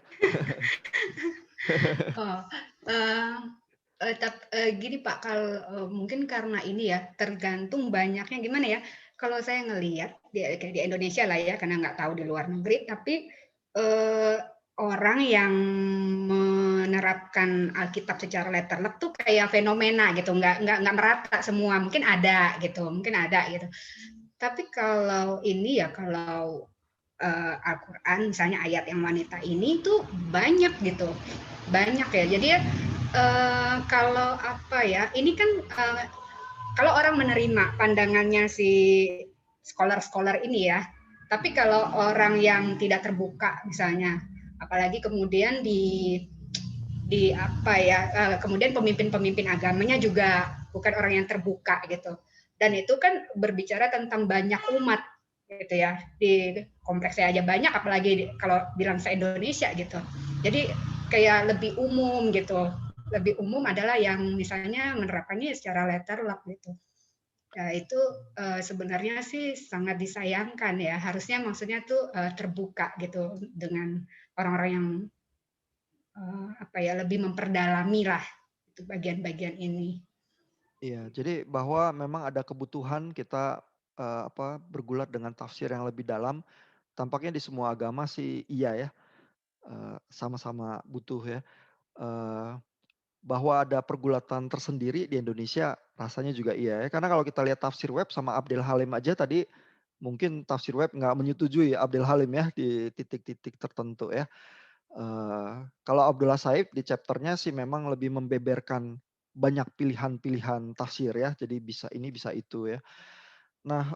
Oh, gini Pak, kalau mungkin karena ini ya, tergantung banyaknya gimana ya, kalau saya ngelihat di Indonesia lah ya, karena nggak tahu di luar negeri, tapi orang yang menerapkan Alkitab secara letterlek tuh kayak fenomena gitu, nggak merata semua, mungkin ada gitu. Tapi kalau ini ya, kalau Al-Quran misalnya ayat yang wanita ini tuh banyak gitu, banyak ya. Jadi kalau apa ya, ini kan kalau orang menerima pandangannya si scholar-scholar ini ya, tapi kalau orang yang tidak terbuka misalnya, apalagi kemudian di apa ya, kemudian pemimpin-pemimpin agamanya juga bukan orang yang terbuka gitu. Dan itu kan berbicara tentang banyak umat gitu ya. Di kompleks saya aja banyak, apalagi kalau bilang se-Indonesia gitu. Jadi kayak lebih umum gitu. Lebih umum adalah yang misalnya menerapkannya secara letterlock gitu. Ya itu sebenarnya sih sangat disayangkan ya. Harusnya maksudnya tuh terbuka gitu dengan orang-orang yang apa ya, lebih memperdalami lah itu bagian-bagian ini. Iya, jadi bahwa memang ada kebutuhan kita bergulat dengan tafsir yang lebih dalam. Tampaknya di semua agama sih iya ya, sama-sama butuh ya. Eh, bahwa ada pergulatan tersendiri di Indonesia rasanya juga iya ya. Karena kalau kita lihat tafsir web sama Abdel Halim aja tadi mungkin tafsir web nggak menyetujui Abdel Halim ya di titik-titik tertentu ya. Kalau Abdullah Said di chapternya sih memang lebih membeberkan banyak pilihan-pilihan tafsir ya, jadi bisa ini bisa itu ya. Nah,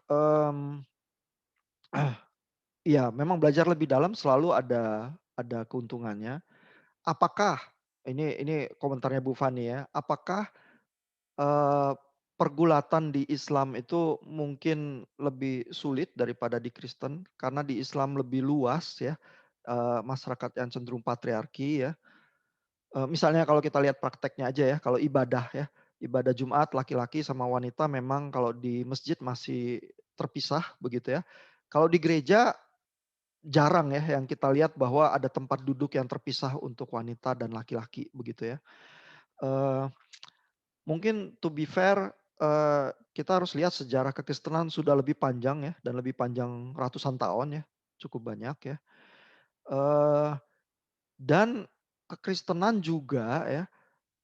iya memang belajar lebih dalam selalu ada keuntungannya. Apakah ini komentarnya Bu Fani ya, apakah, eee, pergulatan di Islam itu mungkin lebih sulit daripada di Kristen? Karena di Islam lebih luas ya, masyarakat yang cenderung patriarki ya. Misalnya kalau kita lihat prakteknya aja ya, kalau ibadah ya, ibadah Jumat laki-laki sama wanita memang kalau di masjid masih terpisah begitu ya. Kalau di gereja jarang ya yang kita lihat bahwa ada tempat duduk yang terpisah untuk wanita dan laki-laki begitu ya. Eee, mungkin to be fair, kita harus lihat sejarah kekristenan sudah lebih panjang ya dan lebih panjang ratusan tahun ya, cukup banyak ya. Eee, dan kekristenan juga ya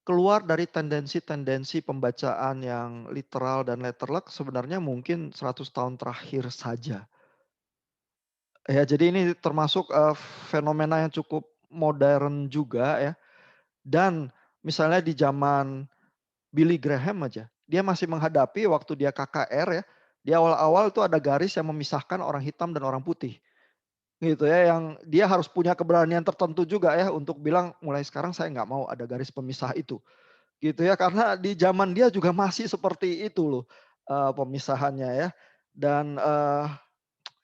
keluar dari tendensi-tendensi pembacaan yang literal dan letterlek sebenarnya mungkin 100 tahun terakhir saja. Ya jadi ini termasuk, fenomena yang cukup modern juga ya, dan misalnya di zaman Billy Graham aja, dia masih menghadapi waktu dia KKR ya, di awal-awal itu ada garis yang memisahkan orang hitam dan orang putih, gitu ya, yang dia harus punya keberanian tertentu juga ya untuk bilang, "Mulai sekarang saya nggak mau ada garis pemisah itu." Gitu ya, karena di zaman dia juga masih seperti itu loh, pemisahannya ya. Dan,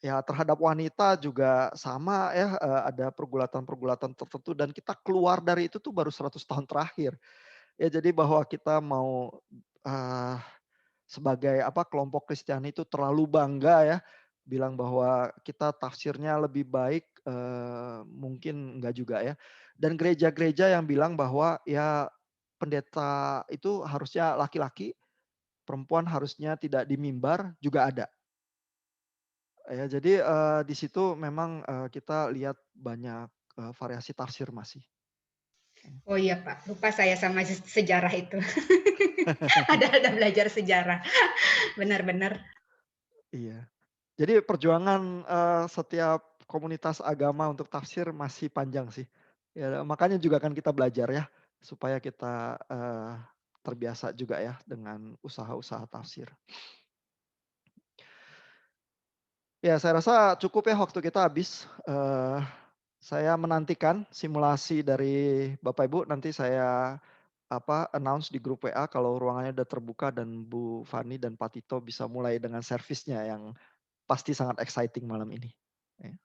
ya terhadap wanita juga sama ya, ada pergulatan-pergulatan tertentu dan kita keluar dari itu tuh baru 100 tahun terakhir. Ya jadi bahwa kita mau, eee, sebagai kelompok Kristiani itu terlalu bangga ya, bilang bahwa kita tafsirnya lebih baik, mungkin enggak juga ya. Dan gereja-gereja yang bilang bahwa ya pendeta itu harusnya laki-laki, perempuan harusnya tidak di mimbar juga ada. Ya jadi, di situ memang, kita lihat banyak, variasi tafsir masih. Oh iya Pak, lupa saya sama sejarah itu. Ada belajar sejarah. Benar-benar. Iya. Jadi perjuangan, setiap komunitas agama untuk tafsir masih panjang sih. Ya makanya juga kan kita belajar ya, supaya kita, terbiasa juga ya dengan usaha-usaha tafsir. Ya saya rasa cukup ya waktu kita habis, saya menantikan simulasi dari Bapak Ibu, nanti saya, announce di grup WA kalau ruangannya udah terbuka dan Bu Fani dan Pak Tito bisa mulai dengan servisnya yang pasti sangat exciting malam ini. Ya.